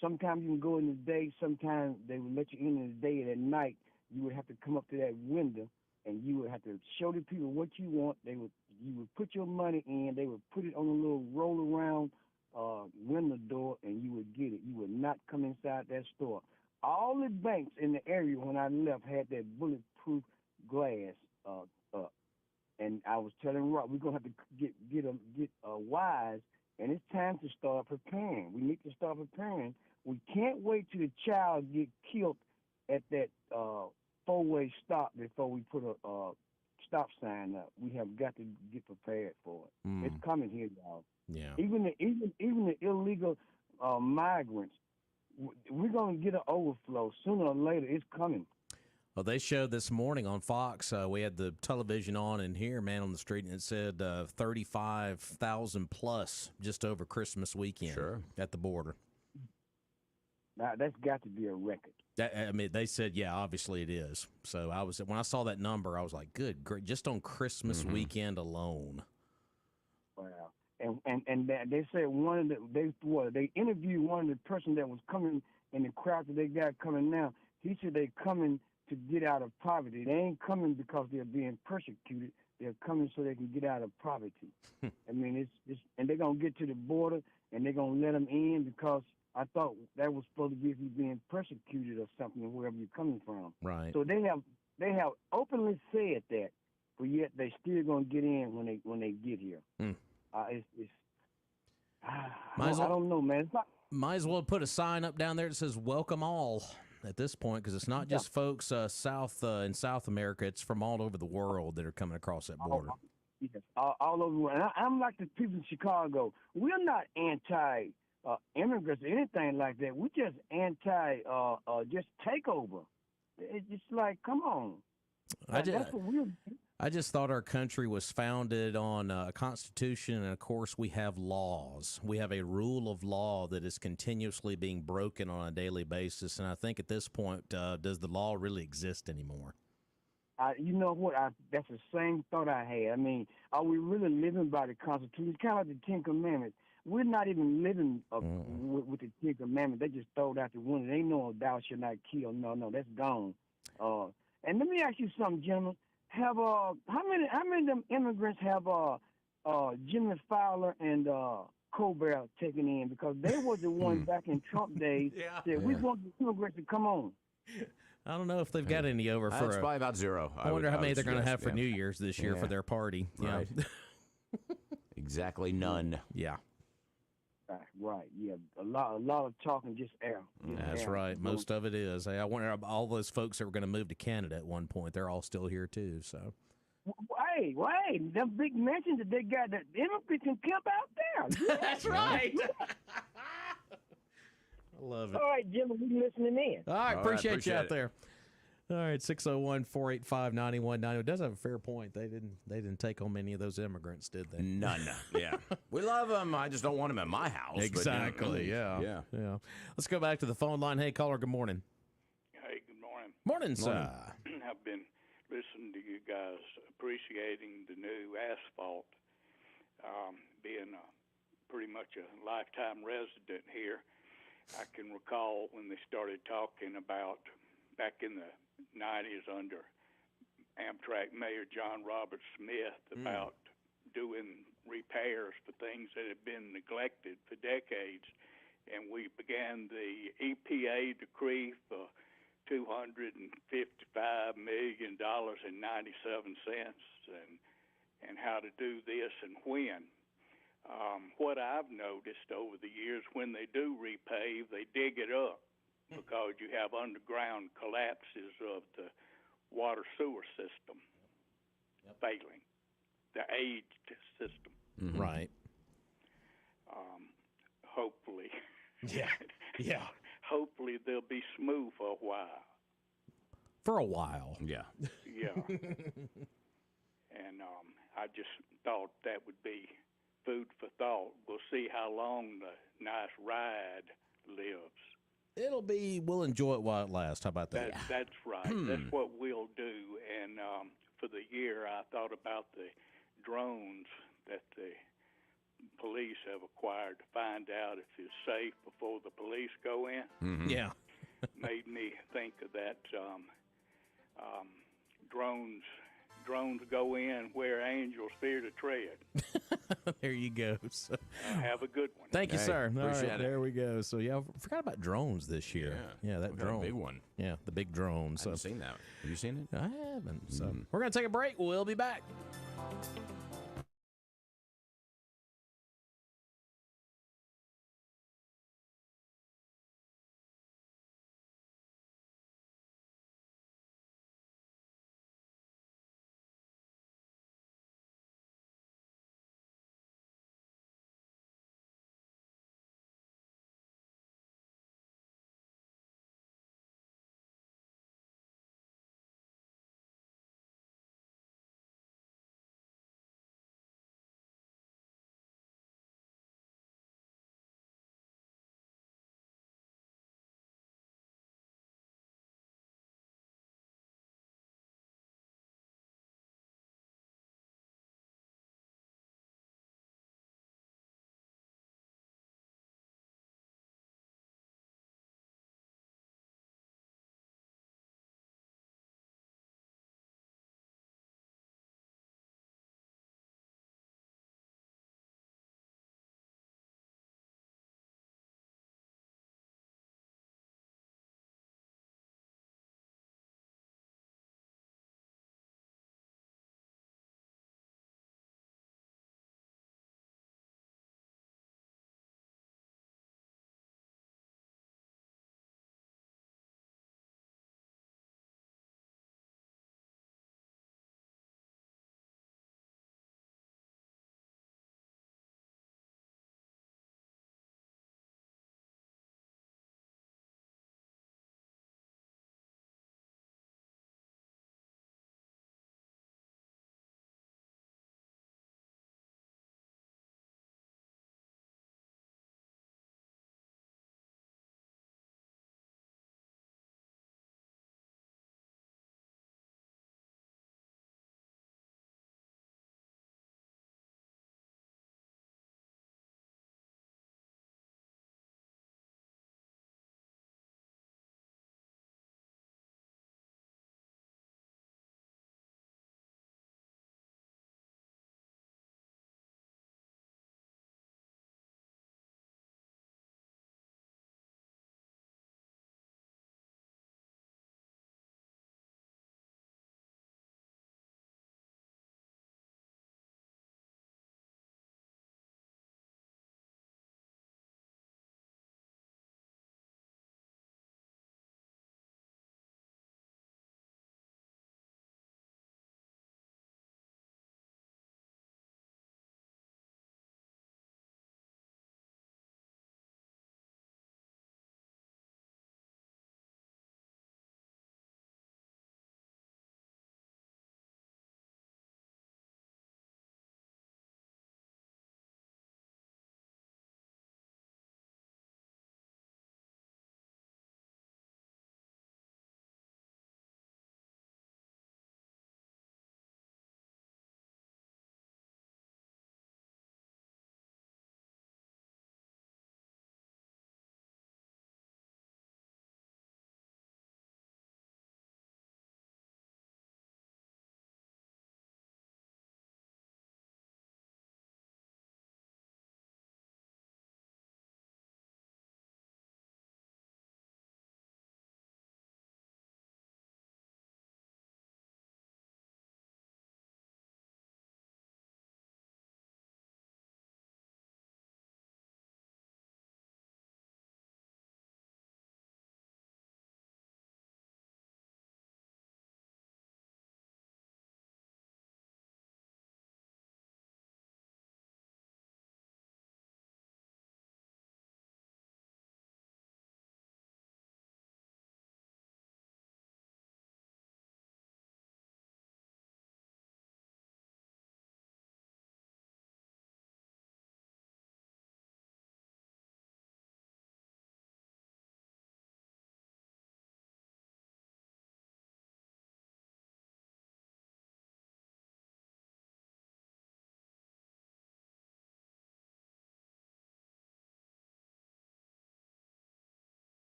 sometimes you can go in the day, sometimes they would let you in the day, and at night you would have to come up to that window and you would have to show the people what you want. You would put your money in, they would put it on a little roll around window door, and you would get it. You would not come inside that store. All the banks in the area when I left had that bulletproof glass and I was telling Rob, we're gonna have to get wise, and it's time to start preparing. We need to start preparing. We can't wait till the child get killed at that four-way stop before we put a stop sign up. We have got to get prepared for it. It's coming here, y'all. Yeah. Even the illegal migrants, we're gonna get an overflow sooner or later. It's coming. Well, they showed this morning on Fox. We had the television on in here, man, on the street, and it said 35,000 plus just over Christmas weekend at the border. Now, that's got to be a record. I mean, they said, yeah, obviously it is. So when I saw that number, I was like, good, great, just on Christmas weekend alone. Wow. And they said they interviewed one of the person that was coming in the crowd that they got coming now. He said they coming to get out of poverty. They ain't coming because they're being persecuted. They're coming so they can get out of poverty. I mean, it's and they're gonna get to the border and they're gonna let them in because I thought that was supposed to be if you're being persecuted or something, wherever you're coming from. Right. So they have openly said that, but yet they still gonna get in when they get here. I don't know, man. Might as well put a sign up down there that says "Welcome all" at this point, because it's not just folks in South America. It's from all over the world that are coming across that border. Yes, all over the world. And I'm like the people in Chicago. We're not anti-immigrants or anything like that. We're just just takeover. It's like, come on. That's what we're. I just thought our country was founded on a constitution, and of course we have laws. We have a rule of law that is continuously being broken on a daily basis, and I think at this point, does the law really exist anymore? You know what? That's the same thought I had. I mean, are we really living by the Constitution? It's kind of like the Ten Commandments. We're not even living with the Ten Commandments. They just throw it out the window. They know thou shalt not kill. No, that's gone. And let me ask you something, gentlemen. Have how many of them immigrants have Jimmy Fowler and Colbert taken in, because they were the ones back in Trump days that we want the immigrants to come on. I don't know if they've got any over for. It's probably about zero. I wonder how many they're going to have for New Year's this year for their party. Right. Exactly none. Yeah. Right. Yeah. A lot of talking, just air. That's right. Most of it is. I wonder all those folks that were going to move to Canada at one point. They're all still here too. So. Hey, them big mansions that they got, the immigrants can camp out there. Yeah. That's right. I love it. All right, Jim, we listening in. All right, appreciate you out there. All right, 601-485-9190. It does have a fair point. They didn't take on many of those immigrants, did they? None. Yeah. We love them. I just don't want them at my house. Exactly. But, yeah. Let's go back to the phone line. Hey, caller, good morning. Hey, good morning. Morning, sir. I've been listening to you guys, appreciating the new asphalt. Being pretty much a lifetime resident here, I can recall when they started talking about back in the 90s under Amtrak Mayor John Robert Smith about doing repairs for things that had been neglected for decades. And we began the EPA decree for $255 million and 97 cents and how to do this and when. What I've noticed over the years, when they do repave, they dig it up because you have underground collapses of the water sewer system failing, the aged system. Right. Hopefully. Yeah. Yeah. Hopefully they'll be smooth for a while. For a while. Yeah. Yeah. And I just thought that would be food for thought. We'll see how long the nice ride lives. We'll enjoy it while it lasts. How about that? That's right. That's what we'll do. And for the year, I thought about the drones that the police have acquired to find out if it's safe before the police go in. Mm-hmm. Yeah. Made me think of that. Drones go in where angels fear to tread. There you go. So, Have a good one. thank you, sir. All appreciate right, it. there we go. So, yeah, I forgot about drones this year. Yeah, that We got a drone. big one. Yeah, the big drone. I So, haven't seen that. Have you seen it? I haven't. So, we're going to take a break. We'll be back.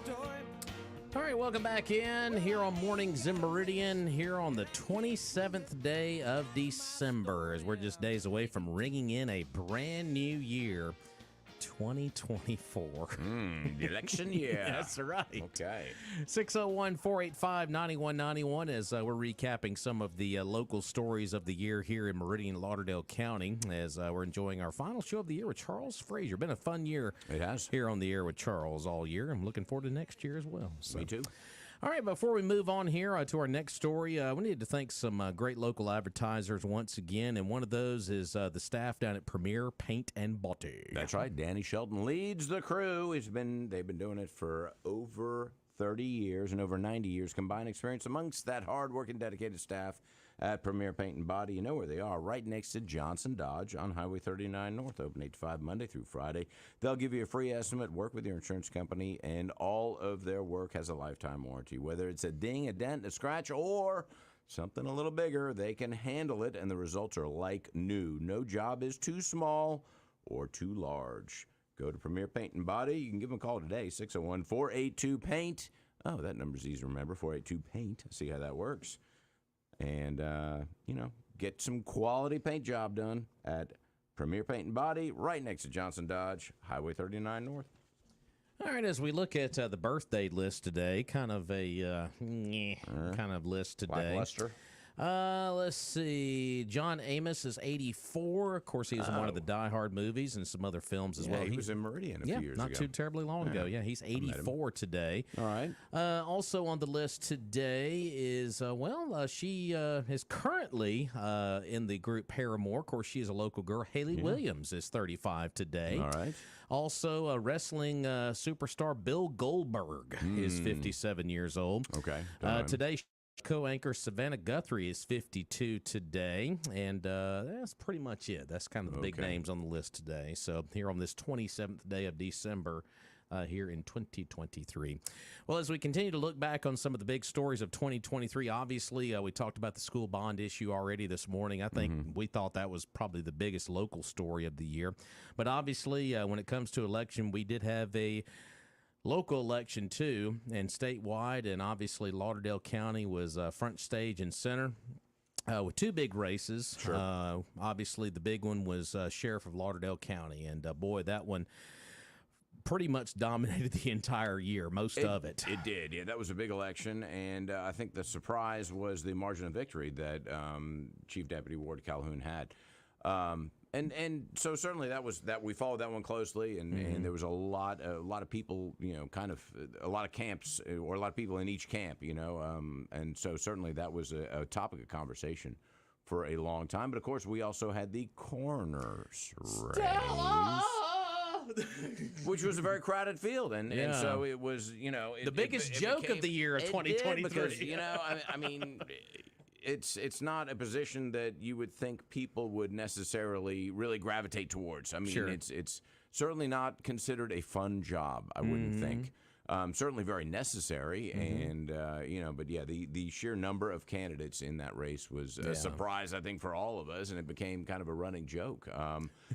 All right, welcome back in here on Mornings in Meridian here on the 27th day of December, as we're just days away from ringing in a brand new year, 2024. The election year. That's right. Okay. 601-485-9191 as we're recapping some of the local stories of the year here in Meridian, Lauderdale County, as we're enjoying our final show of the year with Charles Frazier. Been a fun year. It has. Here on the air with Charles all year. I'm looking forward to next year as well. So. Me too. All right, before we move on here to our next story, we need to thank some great local advertisers once again, and one of those is the staff down at Premier Paint and Body. That's right. Danny Shelton leads the crew. They've been doing it for over 30 years and over 90 years combined experience amongst that hard-working, dedicated staff at Premier Paint and Body. You know where they are, right next to Johnson Dodge on Highway 39 North, open 8 to 5 Monday through Friday. They'll give you a free estimate, work with your insurance company, and all of their work has a lifetime warranty. Whether it's a ding, a dent, a scratch, or something a little bigger, they can handle it, and the results are like new. No job is too small or too large. Go to Premier Paint and Body. You can give them a call today, 601-482-PAINT. Oh, that number's easy to remember, 482-PAINT. See how that works. And, get some quality paint job done at Premier Paint and Body, right next to Johnson Dodge, Highway 39 North. All right, as we look at the birthday list today, kind of a kind of list today. Lackluster. Let's see. John Amos is 84. Of course, he was in one of the Die Hard movies and some other films as well. He was in Meridian a few years ago. Not too terribly long ago. Yeah, he's 84 today. All right. Also on the list today is, she is currently in the group Paramore. Of course, she is a local girl. Haley Williams is 35 today. All right. Also, wrestling superstar Bill Goldberg is 57 years old. Okay. Today, co-anchor Savannah Guthrie is 52 today, and that's pretty much it. That's kind of the big names on the list today. So here on this 27th day of December, here in 2023. Well, as we continue to look back on some of the big stories of 2023, obviously we talked about the school bond issue already this morning. I think we thought that was probably the biggest local story of the year. But obviously, when it comes to election, we did have a local election too, and statewide, and obviously Lauderdale County was front stage and center with two big races. Sure. Obviously, the big one was Sheriff of Lauderdale County, and boy, that one pretty much dominated the entire year, most of it. It did, yeah. That was a big election, and I think the surprise was the margin of victory that Chief Deputy Ward Calhoun had. And so certainly that we followed that one closely, and there was a lot of people, kind of a lot of camps or a lot of people in each camp, and so certainly that was a topic of conversation for a long time. But of course, we also had the coroner's race, which was a very crowded field, and so it was, the biggest joke of the year of 2023. Because I mean. It's not a position that you would think people would necessarily really gravitate towards. I mean, it's certainly not considered a fun job, I wouldn't think. Certainly very necessary, and but yeah, the sheer number of candidates in that race was a surprise, I think, for all of us, and it became kind of a running joke.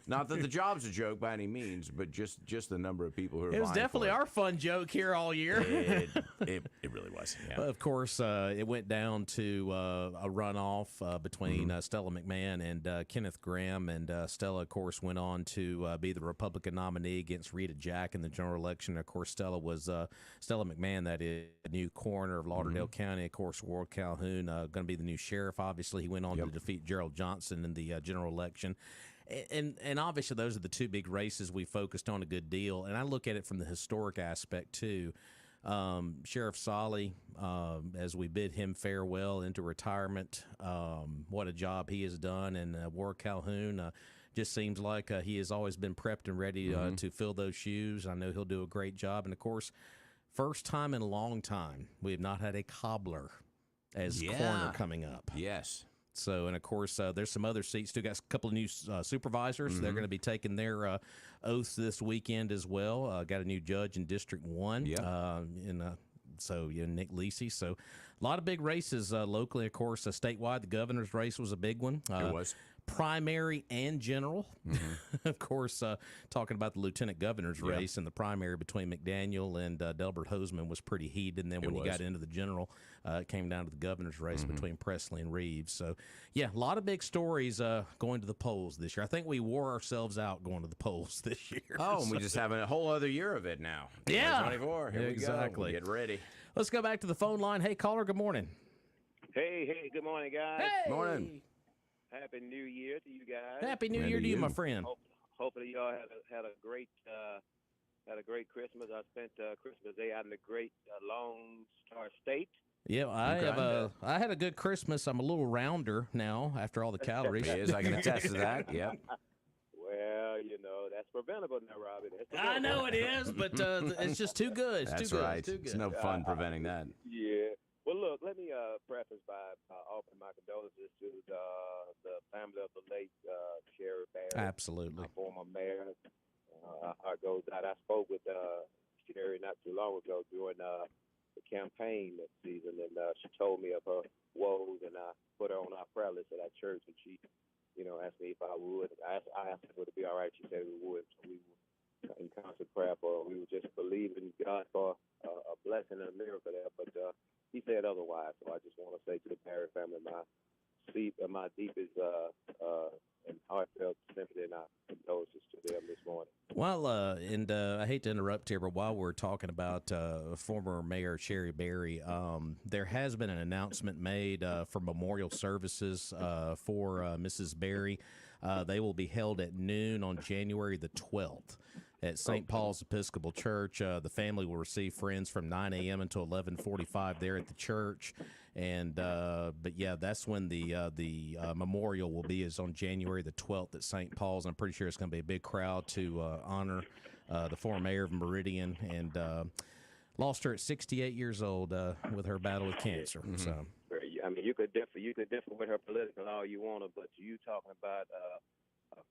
Not that the job's a joke by any means, but just the number of people who are. It was definitely our fun joke here all year. It really was. Yeah. But of course, it went down to a runoff between Stella McMahon and Kenneth Graham, and Stella, of course, went on to be the Republican nominee against Rita Jack in the general election. Of course, Stella was Stella McMahon, that is the new coroner of Lauderdale County. Of course, Ward Calhoun going to be the new sheriff. Obviously, he went on to defeat Gerald Johnson in the general election. And obviously, those are the two big races we focused on a good deal. And I look at it from the historic aspect, too. Sheriff Solly, as we bid him farewell into retirement, what a job he has done. And Ward Calhoun just seems like he has always been prepped and ready to fill those shoes. I know he'll do a great job. And, of course, first time in a long time, we have not had a cobbler as coroner coming up. Yes. So, and of course, there's some other seats too. Got a couple of new supervisors. They're going to be taking their oaths this weekend as well. Got a new judge in District 1. Yeah. Nick Lisi. So, a lot of big races locally. Of course, statewide, the governor's race was a big one. It was. primary and general. Of course, talking about the lieutenant governor's race and the primary between McDaniel and Delbert Hoseman was pretty heated. And then when you got into the general, it came down to the governor's race between Presley and Reeves. So, yeah, a lot of big stories going to the polls this year. I think we wore ourselves out going to the polls this year. Oh, and we just have a whole other year of it now. Yeah. 2024. Here Exactly. we go. Get ready. Let's go back to the phone line. Hey, caller, good morning. Hey, good morning, guys. Hey! Morning. Happy New Year to you guys. Happy New Year to you, my friend. Hopefully y'all had a great Christmas. I spent Christmas Day out in the great Lone Star State. Yeah, I had a good Christmas. I'm a little rounder now after all the calories. He is. I can attest to that. Yep. Well, that's preventable now, Robbie. I know it is, but it's just too good. It's That's too good. right. It's too good. It's no fun preventing that. Yeah. Well, look, let me preface by offering my condolences to the family of the late Sherry Barry. Absolutely. Our former mayor. Our heart goes out. I spoke with Sherry not too long ago during the campaign that season, and she told me of her woes, and I put her on our prayer list at our church, and she, asked me if I would. I asked her would it be all right. She said we would. So we were in constant prayer for her. We were just believing God for a blessing and a miracle there, but he said otherwise. So I just want to say to the Barry family, my deepest and heartfelt sympathy and our condolences to them this morning. Well, and I hate to interrupt here, but while we're talking about former Mayor Sherry Berry, there has been an announcement made for memorial services for Mrs. Berry. They will be held at noon on January the 12th. At St. Paul's Episcopal Church. The family will receive friends from 9 a.m. until 11:45 there at the church. And but yeah, that's when the memorial will be, is on January the 12th at St. Paul's. And I'm pretty sure it's going to be a big crowd to honor the former mayor of Meridian, and lost her at 68 years old with her battle with cancer. So I mean, you could differ with her political all you want to, but you talking about a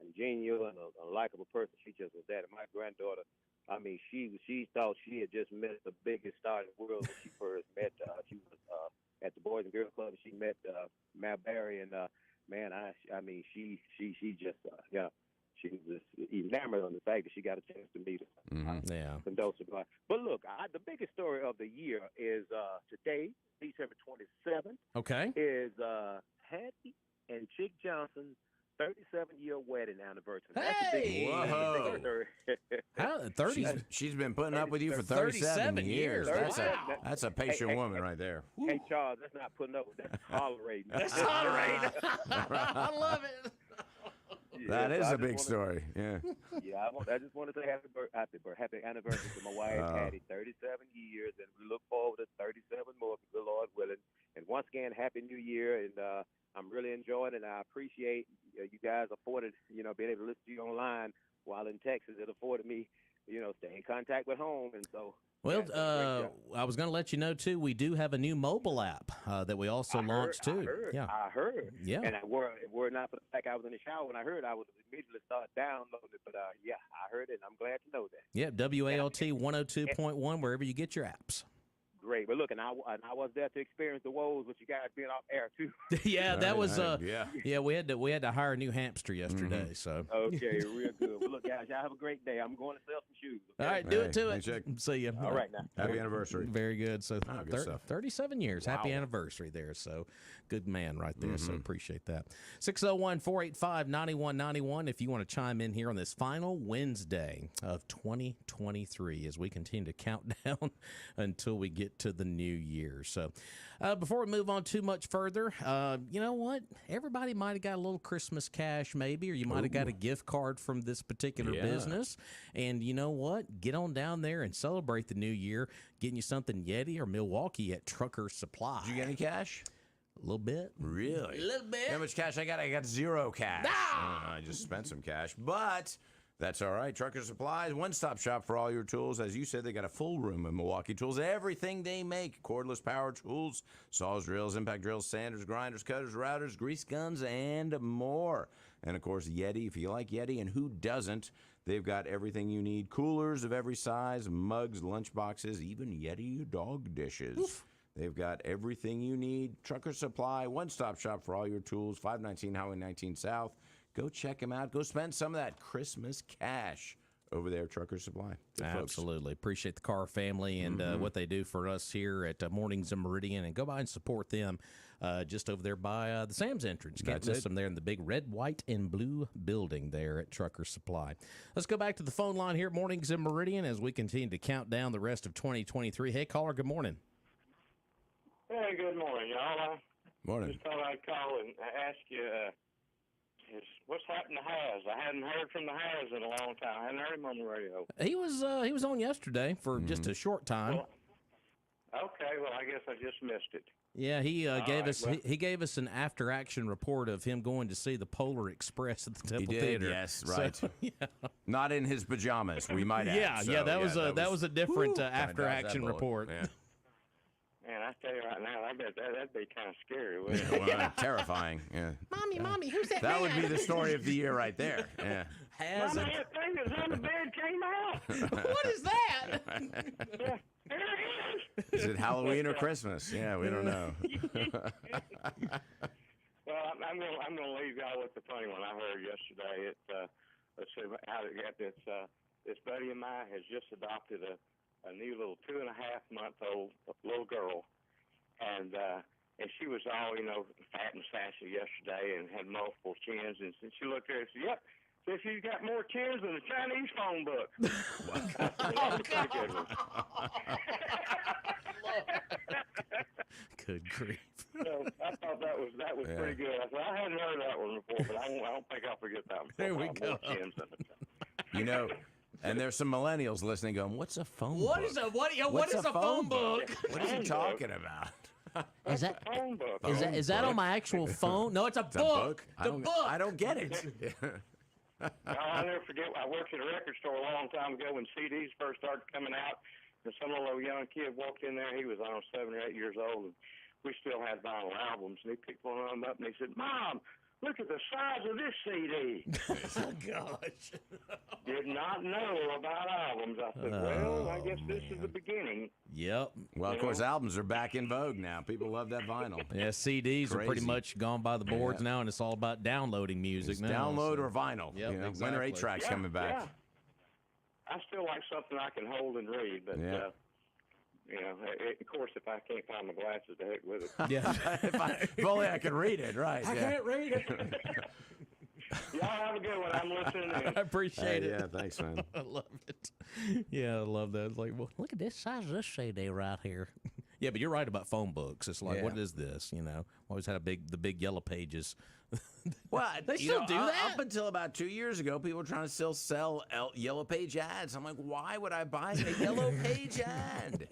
congenial and a likable person. She just was that. And my granddaughter, I mean, she thought she had just met the biggest star in the world when she first met. She was at the Boys and Girls Club, and she met Matt Barry, and man, I mean, she just she was just enamored on the fact that she got a chance to meet her. Yeah. Condolences. But look, the biggest story of the year is today, December 27th. Okay. Is Hattie and Chick Johnson's 37-year wedding anniversary. Hey! Whoa! How, 30? She's been putting up with you for 37 years. That's a patient woman right there. Hey, Charles, that's not putting up with that. That's tolerating. That's tolerating. I love it. Yeah, that is a big story. Yeah. Yeah, I just want to say happy anniversary to my wife, Hattie. 37 years, and we look forward to 37 more, if the good Lord willing. And once again, Happy New Year, and I'm really enjoying it, and I appreciate you guys afforded, being able to listen to you online while in Texas. It afforded me, stay in contact with home, and so. Well, I was going to let you know, too, we do have a new mobile app that we also launched, too. I heard. Yeah. And were not for the fact I was in the shower when I heard, I would immediately start downloading it. But, I heard it, and I'm glad to know that. Yeah, WALT 102.1, wherever you get your apps. Great. But look, and I was there to experience the woes with you guys being off air, too. Yeah, that was, we had to hire a new hamster yesterday, so. Okay, real good. Well, look, guys, y'all have a great day. I'm going to sell some shoes. Okay? All right, do it to it. Check. See you. All right, now. Happy anniversary. Very good. So good stuff. 37 years. Happy anniversary there. So good man right there. So appreciate that. 601-485-9191 if you want to chime in here on this final Wednesday of 2023 as we continue to count down until we get to the new year. So before we move on too much further, you know what? Everybody might have got a little Christmas cash maybe, or you might have got a gift card from this particular business. And you know what? Get on down there and celebrate the new year, getting you something Yeti or Milwaukee at Trucker Supply. Did you get any cash? A little bit. Really? A little bit. How much cash I got? I got zero cash. I just spent some cash, but that's all right. Trucker Supplies, one-stop shop for all your tools. As you said, they got a full room of Milwaukee tools. Everything they make, cordless power tools, saws, drills, impact drills, sanders, grinders, cutters, routers, grease guns, and more. And, of course, Yeti, if you like Yeti, and who doesn't, they've got everything you need. Coolers of every size, mugs, lunch boxes, even Yeti dog dishes. Oof. They've got everything you need. Trucker Supply, one-stop shop for all your tools, 519 Highway 19 South. Go check them out. Go spend some of that Christmas cash over there, Trucker Supply. Good Absolutely. Appreciate the Carr family and what they do for us here at Mornings in Meridian. And go by and support them just over there by the Sam's entrance. Can't miss them there in the big red, white, and blue building there at Trucker Supply. Let's go back to the phone line here at Mornings in Meridian as we continue to count down the rest of 2023. Hey, caller, good morning. Hey, good morning, y'all. Morning. Just thought I'd call and ask you, what's happened to Haz? I hadn't heard from the Haz in a long time. I hadn't heard him on the radio. He was on yesterday for just a short time. Well, okay, well, I guess I just missed it. Yeah, he gave us an after action report of him going to see the Polar Express at the Temple He did, Theater. yes, right. So, yeah. Not in his pajamas, we might add. That was a different after action report. Yeah. Man, I tell you right now, I bet that'd be kind of scary, Yeah, wouldn't it? well, terrifying. Yeah. Mommy, who's that? That would be the story of the year right there. Yeah. Has Mommy, that thing that's on the bed came out. What is that? Yeah, there it is. Is it Halloween or Christmas? Yeah, we don't know. Well, I'm gonna leave y'all with the funny one I heard yesterday. Let's see how it got this buddy of mine has just adopted a new little 2.5-month-old little girl, and she was all fat and sassy yesterday and had multiple chins, and she looked at her and said, "Yep, says she's got more chins than a Chinese phone book." Good grief. So I thought that was pretty good. I said I hadn't heard that one before, but I don't think I'll forget that one. There we go. More chins than a And there's some millennials listening going, what's a phone book? What is a phone book? What is he talking about? Is that phone book. is that on my actual phone? No, it's a It's a book. book? I don't get it. I'll never forget. I worked at a record store a long time ago when CDs first started coming out, and some little young kid walked in there. He was, 7 or 8 years old, and we still had vinyl albums. And he picked one of them up, and he said, "Mom, look at the size of this CD." Oh gosh. Did not know about albums. I said, well, I guess this is the beginning. Yep. Well, of course, albums are back in vogue now. People love that vinyl. Yeah, CDs are pretty Crazy. much gone by the boards now, and it's all about downloading music It's now. download so. or vinyl. Yep, When are exactly. 8 tracks Yeah, coming back? yeah. I still like something I can hold and read, but Yeah. of course, if I can't find my glasses, the heck with it. Yeah. If only I could read it, right? I yeah. can't read it. Y'all have a good one. I'm listening I in. appreciate Hey, it. yeah, thanks, man. I love it. Yeah, I love that. It's like, well, look at this size of this CD right here. Yeah, but you're right about phone books. It's like, Yeah. what is this? Always had the big yellow pages. Well, They still do that? Up until about 2 years ago, people were trying to still sell yellow page ads. I'm like, why would I buy a yellow page ad?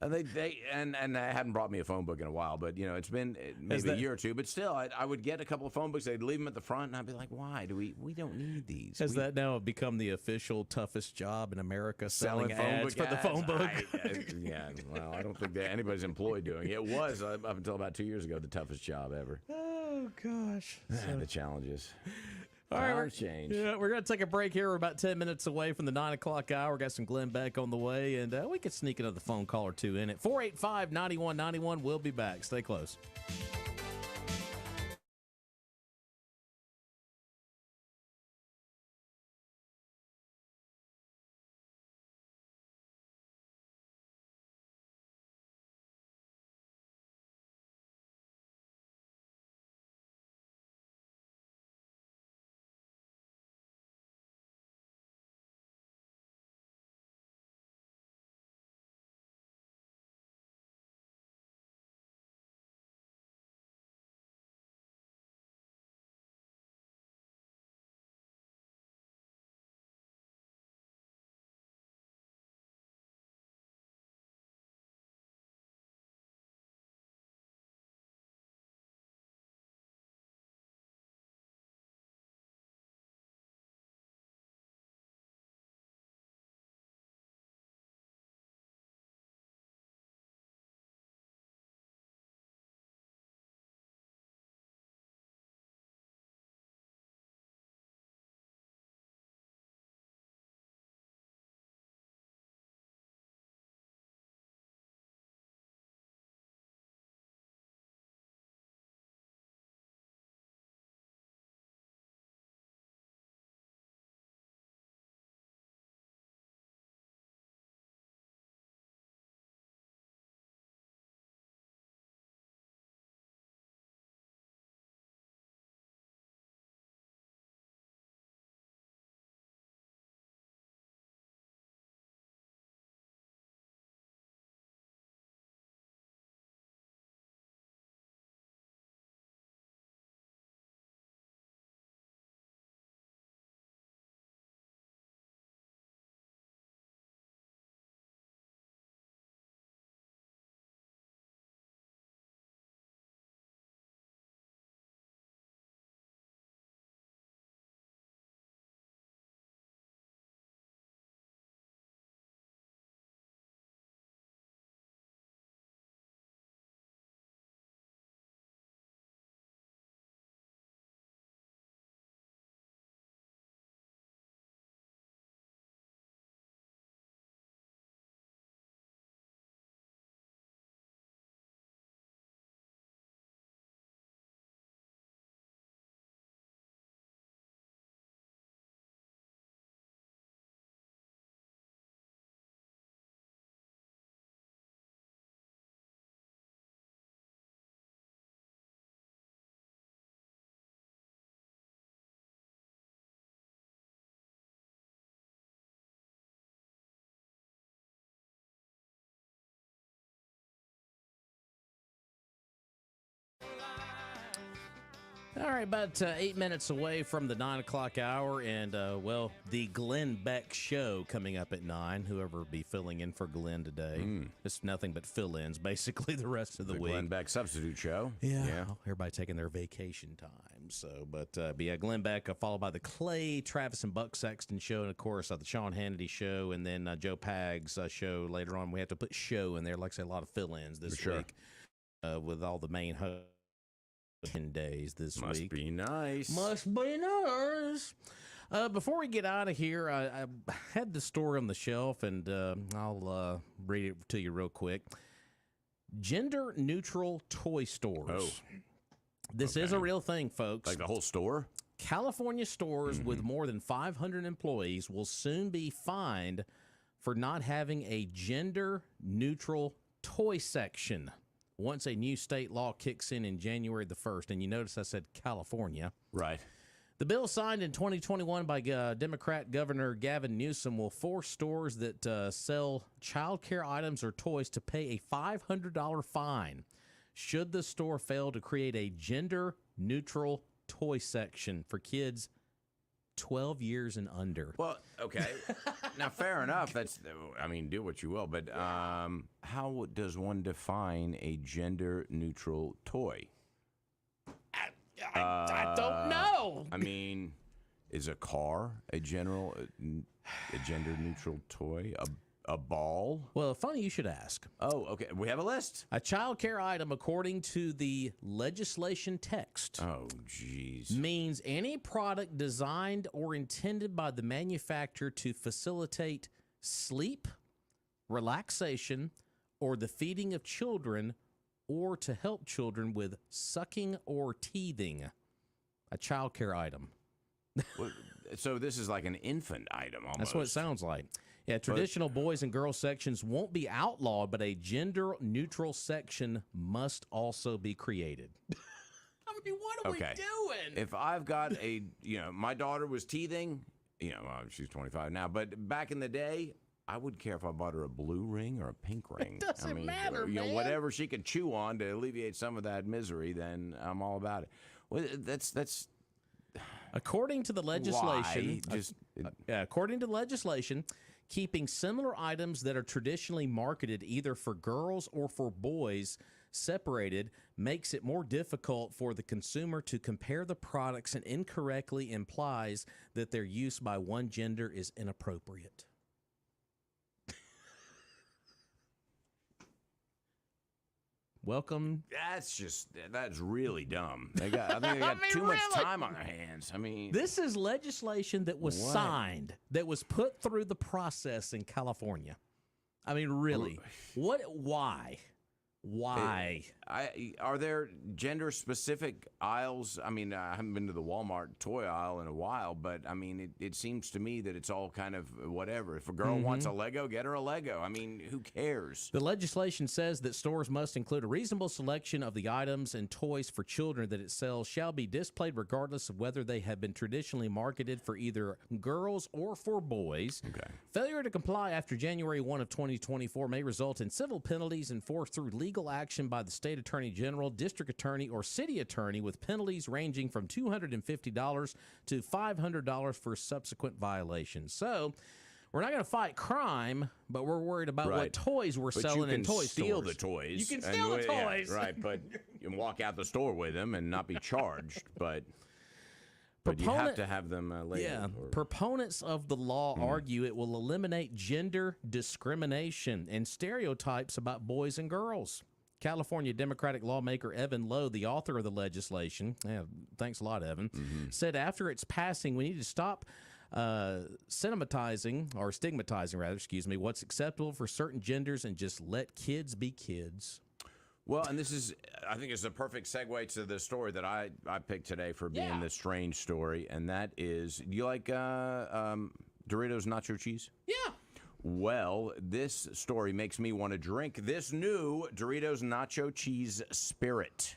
And they hadn't brought me a phone book in a while, but it's been maybe a year or two. But still, I would get a couple of phone books. They'd leave them at the front, and I'd be like, "Why do we don't need these?" Has that now become the official toughest job in America, selling phone ads book for the phone book? Yeah, well, I don't think that anybody's employed doing it. It was up until about 2 years ago the toughest job ever. Oh gosh. The challenges. All right, Times change. Yeah, we're going to take a break here. We're about 10 minutes away from the 9 o'clock hour. Got some Glenn Beck on the way, and we could sneak another phone call or two in it. 485-9191. We'll be back. Stay close. All right, about 8 minutes away from the 9 o'clock hour, and, the Glenn Beck Show coming up at 9. Whoever be filling in for Glenn today. It's nothing but fill-ins, basically, the rest of the week. Glenn Beck substitute show. Yeah. Everybody taking their vacation time. So, but Glenn Beck, followed by the Clay, Travis, and Buck Sexton Show, and, of course, the Sean Hannity Show, and then Joe Pags Show later on. We have to put show in there. Like I said, a lot of fill-ins this week with all the main hosts. 10 days this week. Must be nice. Must be nice. Before we get out of here, I had the story on the shelf, and I'll read it to you real quick. Gender-neutral toy stores. Oh. This is a real thing, folks. Like the whole store? California stores with more than 500 employees will soon be fined for not having a gender-neutral toy section once a new state law kicks in January the 1st. And you notice I said California. Right. The bill signed in 2021 by Democrat Governor Gavin Newsom will force stores that sell child care items or toys to pay a $500 fine should the store fail to create a gender-neutral toy section for kids 12 years and under. Well, okay. Now, fair enough. Do what you will. But how does one define a gender-neutral toy? I don't know. I mean, is a car a gender-neutral toy? A ball? Well, funny you should ask. Oh, okay. We have a list. A child care item, according to the legislation text, means any product designed or intended by the manufacturer to facilitate sleep, relaxation, or the feeding of children, or to help children with sucking or teething. A child care item. So this is like an infant item almost. That's what it sounds like. Yeah, traditional boys and girls sections won't be outlawed, but a gender-neutral section must also be created. I mean, what are we doing? If I've got my daughter was teething, she's 25 now, but back in the day, I wouldn't care if I bought her a blue ring or a pink ring. It doesn't matter, man. Whatever she could chew on to alleviate some of that misery, then I'm all about it. Well, that's according to the legislation. According to the legislation, keeping similar items that are traditionally marketed either for girls or for boys separated makes it more difficult for the consumer to compare the products and incorrectly implies that their use by one gender is inappropriate. Welcome. That's really dumb. I think they got too much time on their hands. I mean, this is legislation that was signed, that was put through the process in California. I mean, really, why? Why? Are there gender-specific aisles? I mean, I haven't been to the Walmart toy aisle in a while, but, I mean, it seems to me that it's all kind of whatever. If a girl wants a Lego, get her a Lego. I mean, who cares? The legislation says that stores must include a reasonable selection of the items and toys for children that it sells shall be displayed regardless of whether they have been traditionally marketed for either girls or for boys. Okay. Failure to comply after January 1 of 2024 may result in civil penalties enforced through legal action by the state attorney general, district attorney, or city attorney, with penalties ranging from $250 to $500 for subsequent violations. So we're not going to fight crime, but we're worried about what toys we're selling in toy stores. You can steal the toys. You can steal the toys. Yeah, right, but you can walk out the store with them and not be charged, but you have to have them labeled. Yeah, proponents of the law argue it will eliminate gender discrimination and stereotypes about boys and girls. California Democratic lawmaker Evan Lowe, the author of the legislation, thanks a lot, Evan, said after its passing, we need to stop stigmatizing, what's acceptable for certain genders and just let kids be kids. Well, and I think it's a perfect segue to the story that I picked today for being the strange story, and that is, do you like Doritos nacho cheese? Yeah. Well, this story makes me want to drink this new Doritos nacho cheese Spirit.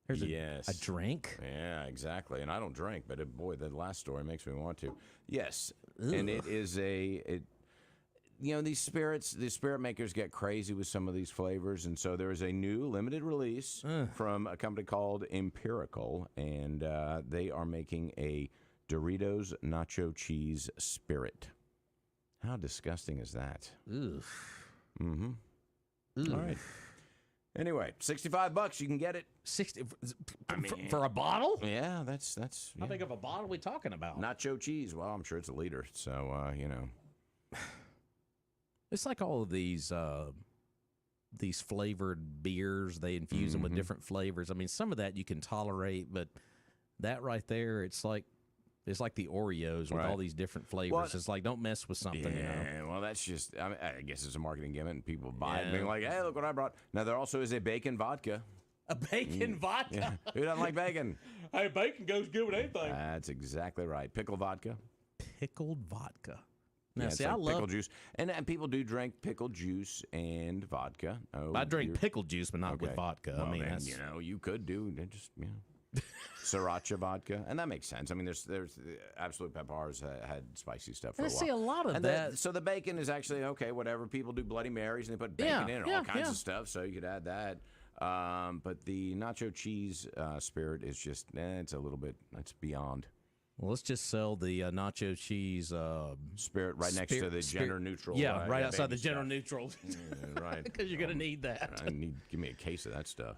There's a drink? Yeah, exactly. And I don't drink, but boy, the last story makes me want to. Yes. Ugh. And it is these spirits, the spirit makers get crazy with some of these flavors, and so there is a new limited release from a company called Empirical, and they are making a Doritos nacho cheese spirit. How disgusting is that? Oof. Mm-hmm. Oof. All right. Anyway, $65 you can get it. 60 for a bottle? Yeah, that's. How big of a bottle are we talking about? Nacho cheese. Well, I'm sure it's a liter, so It's like all of these flavored beers. They infuse them with different flavors. I mean, some of that you can tolerate, but that right there, it's like the Oreos with all these different flavors. Well, it's like, don't mess with something. Yeah, well, that's just. I guess it's a marketing gimmick, and people buy it, being like, "Hey, look what I brought." Now there also is a bacon vodka. A bacon vodka. Yeah. Who doesn't like bacon? Hey, bacon goes good with anything. That's exactly right. Pickle vodka. Pickled vodka. Now, See, I love pickle juice, and people do drink pickle juice and vodka. Oh, I drink pickle juice, but not with vodka. Well, I mean, then, that's... you could do just sriracha vodka, and that makes sense. I mean, there's Absolute Peppers had spicy stuff for a while. I see a lot of and that. So the bacon is actually okay. Whatever, people do Bloody Marys and they put bacon in and all kinds of stuff. So you could add that. But the nacho cheese spirit is just it's a little bit. It's beyond. Well, let's just sell the nacho cheese spirit right next to the gender neutral. Yeah, right outside the gender neutral. Right. Because you're going to need that. Give me a case of that stuff.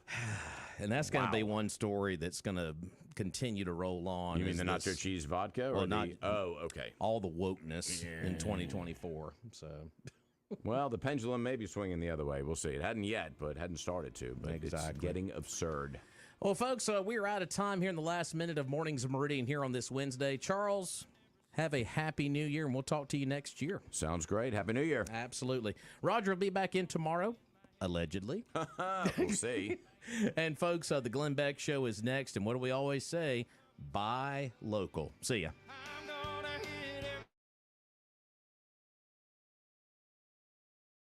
And that's going to be one story that's going to continue to roll on. You mean the nacho cheese vodka? Or okay. All the wokeness in 2024. So... Well, the pendulum may be swinging the other way. We'll see. It hadn't yet, but hadn't started to. But it's getting absurd. Well, folks, we're out of time here in the last minute of Mornings of Meridian here on this Wednesday. Charles, have a happy new year, and we'll talk to you next year. Sounds great. Happy New Year. Absolutely. Roger will be back in tomorrow, allegedly. We'll see. And, folks, the Glenn Beck Show is next. And what do we always say? Buy local. See ya.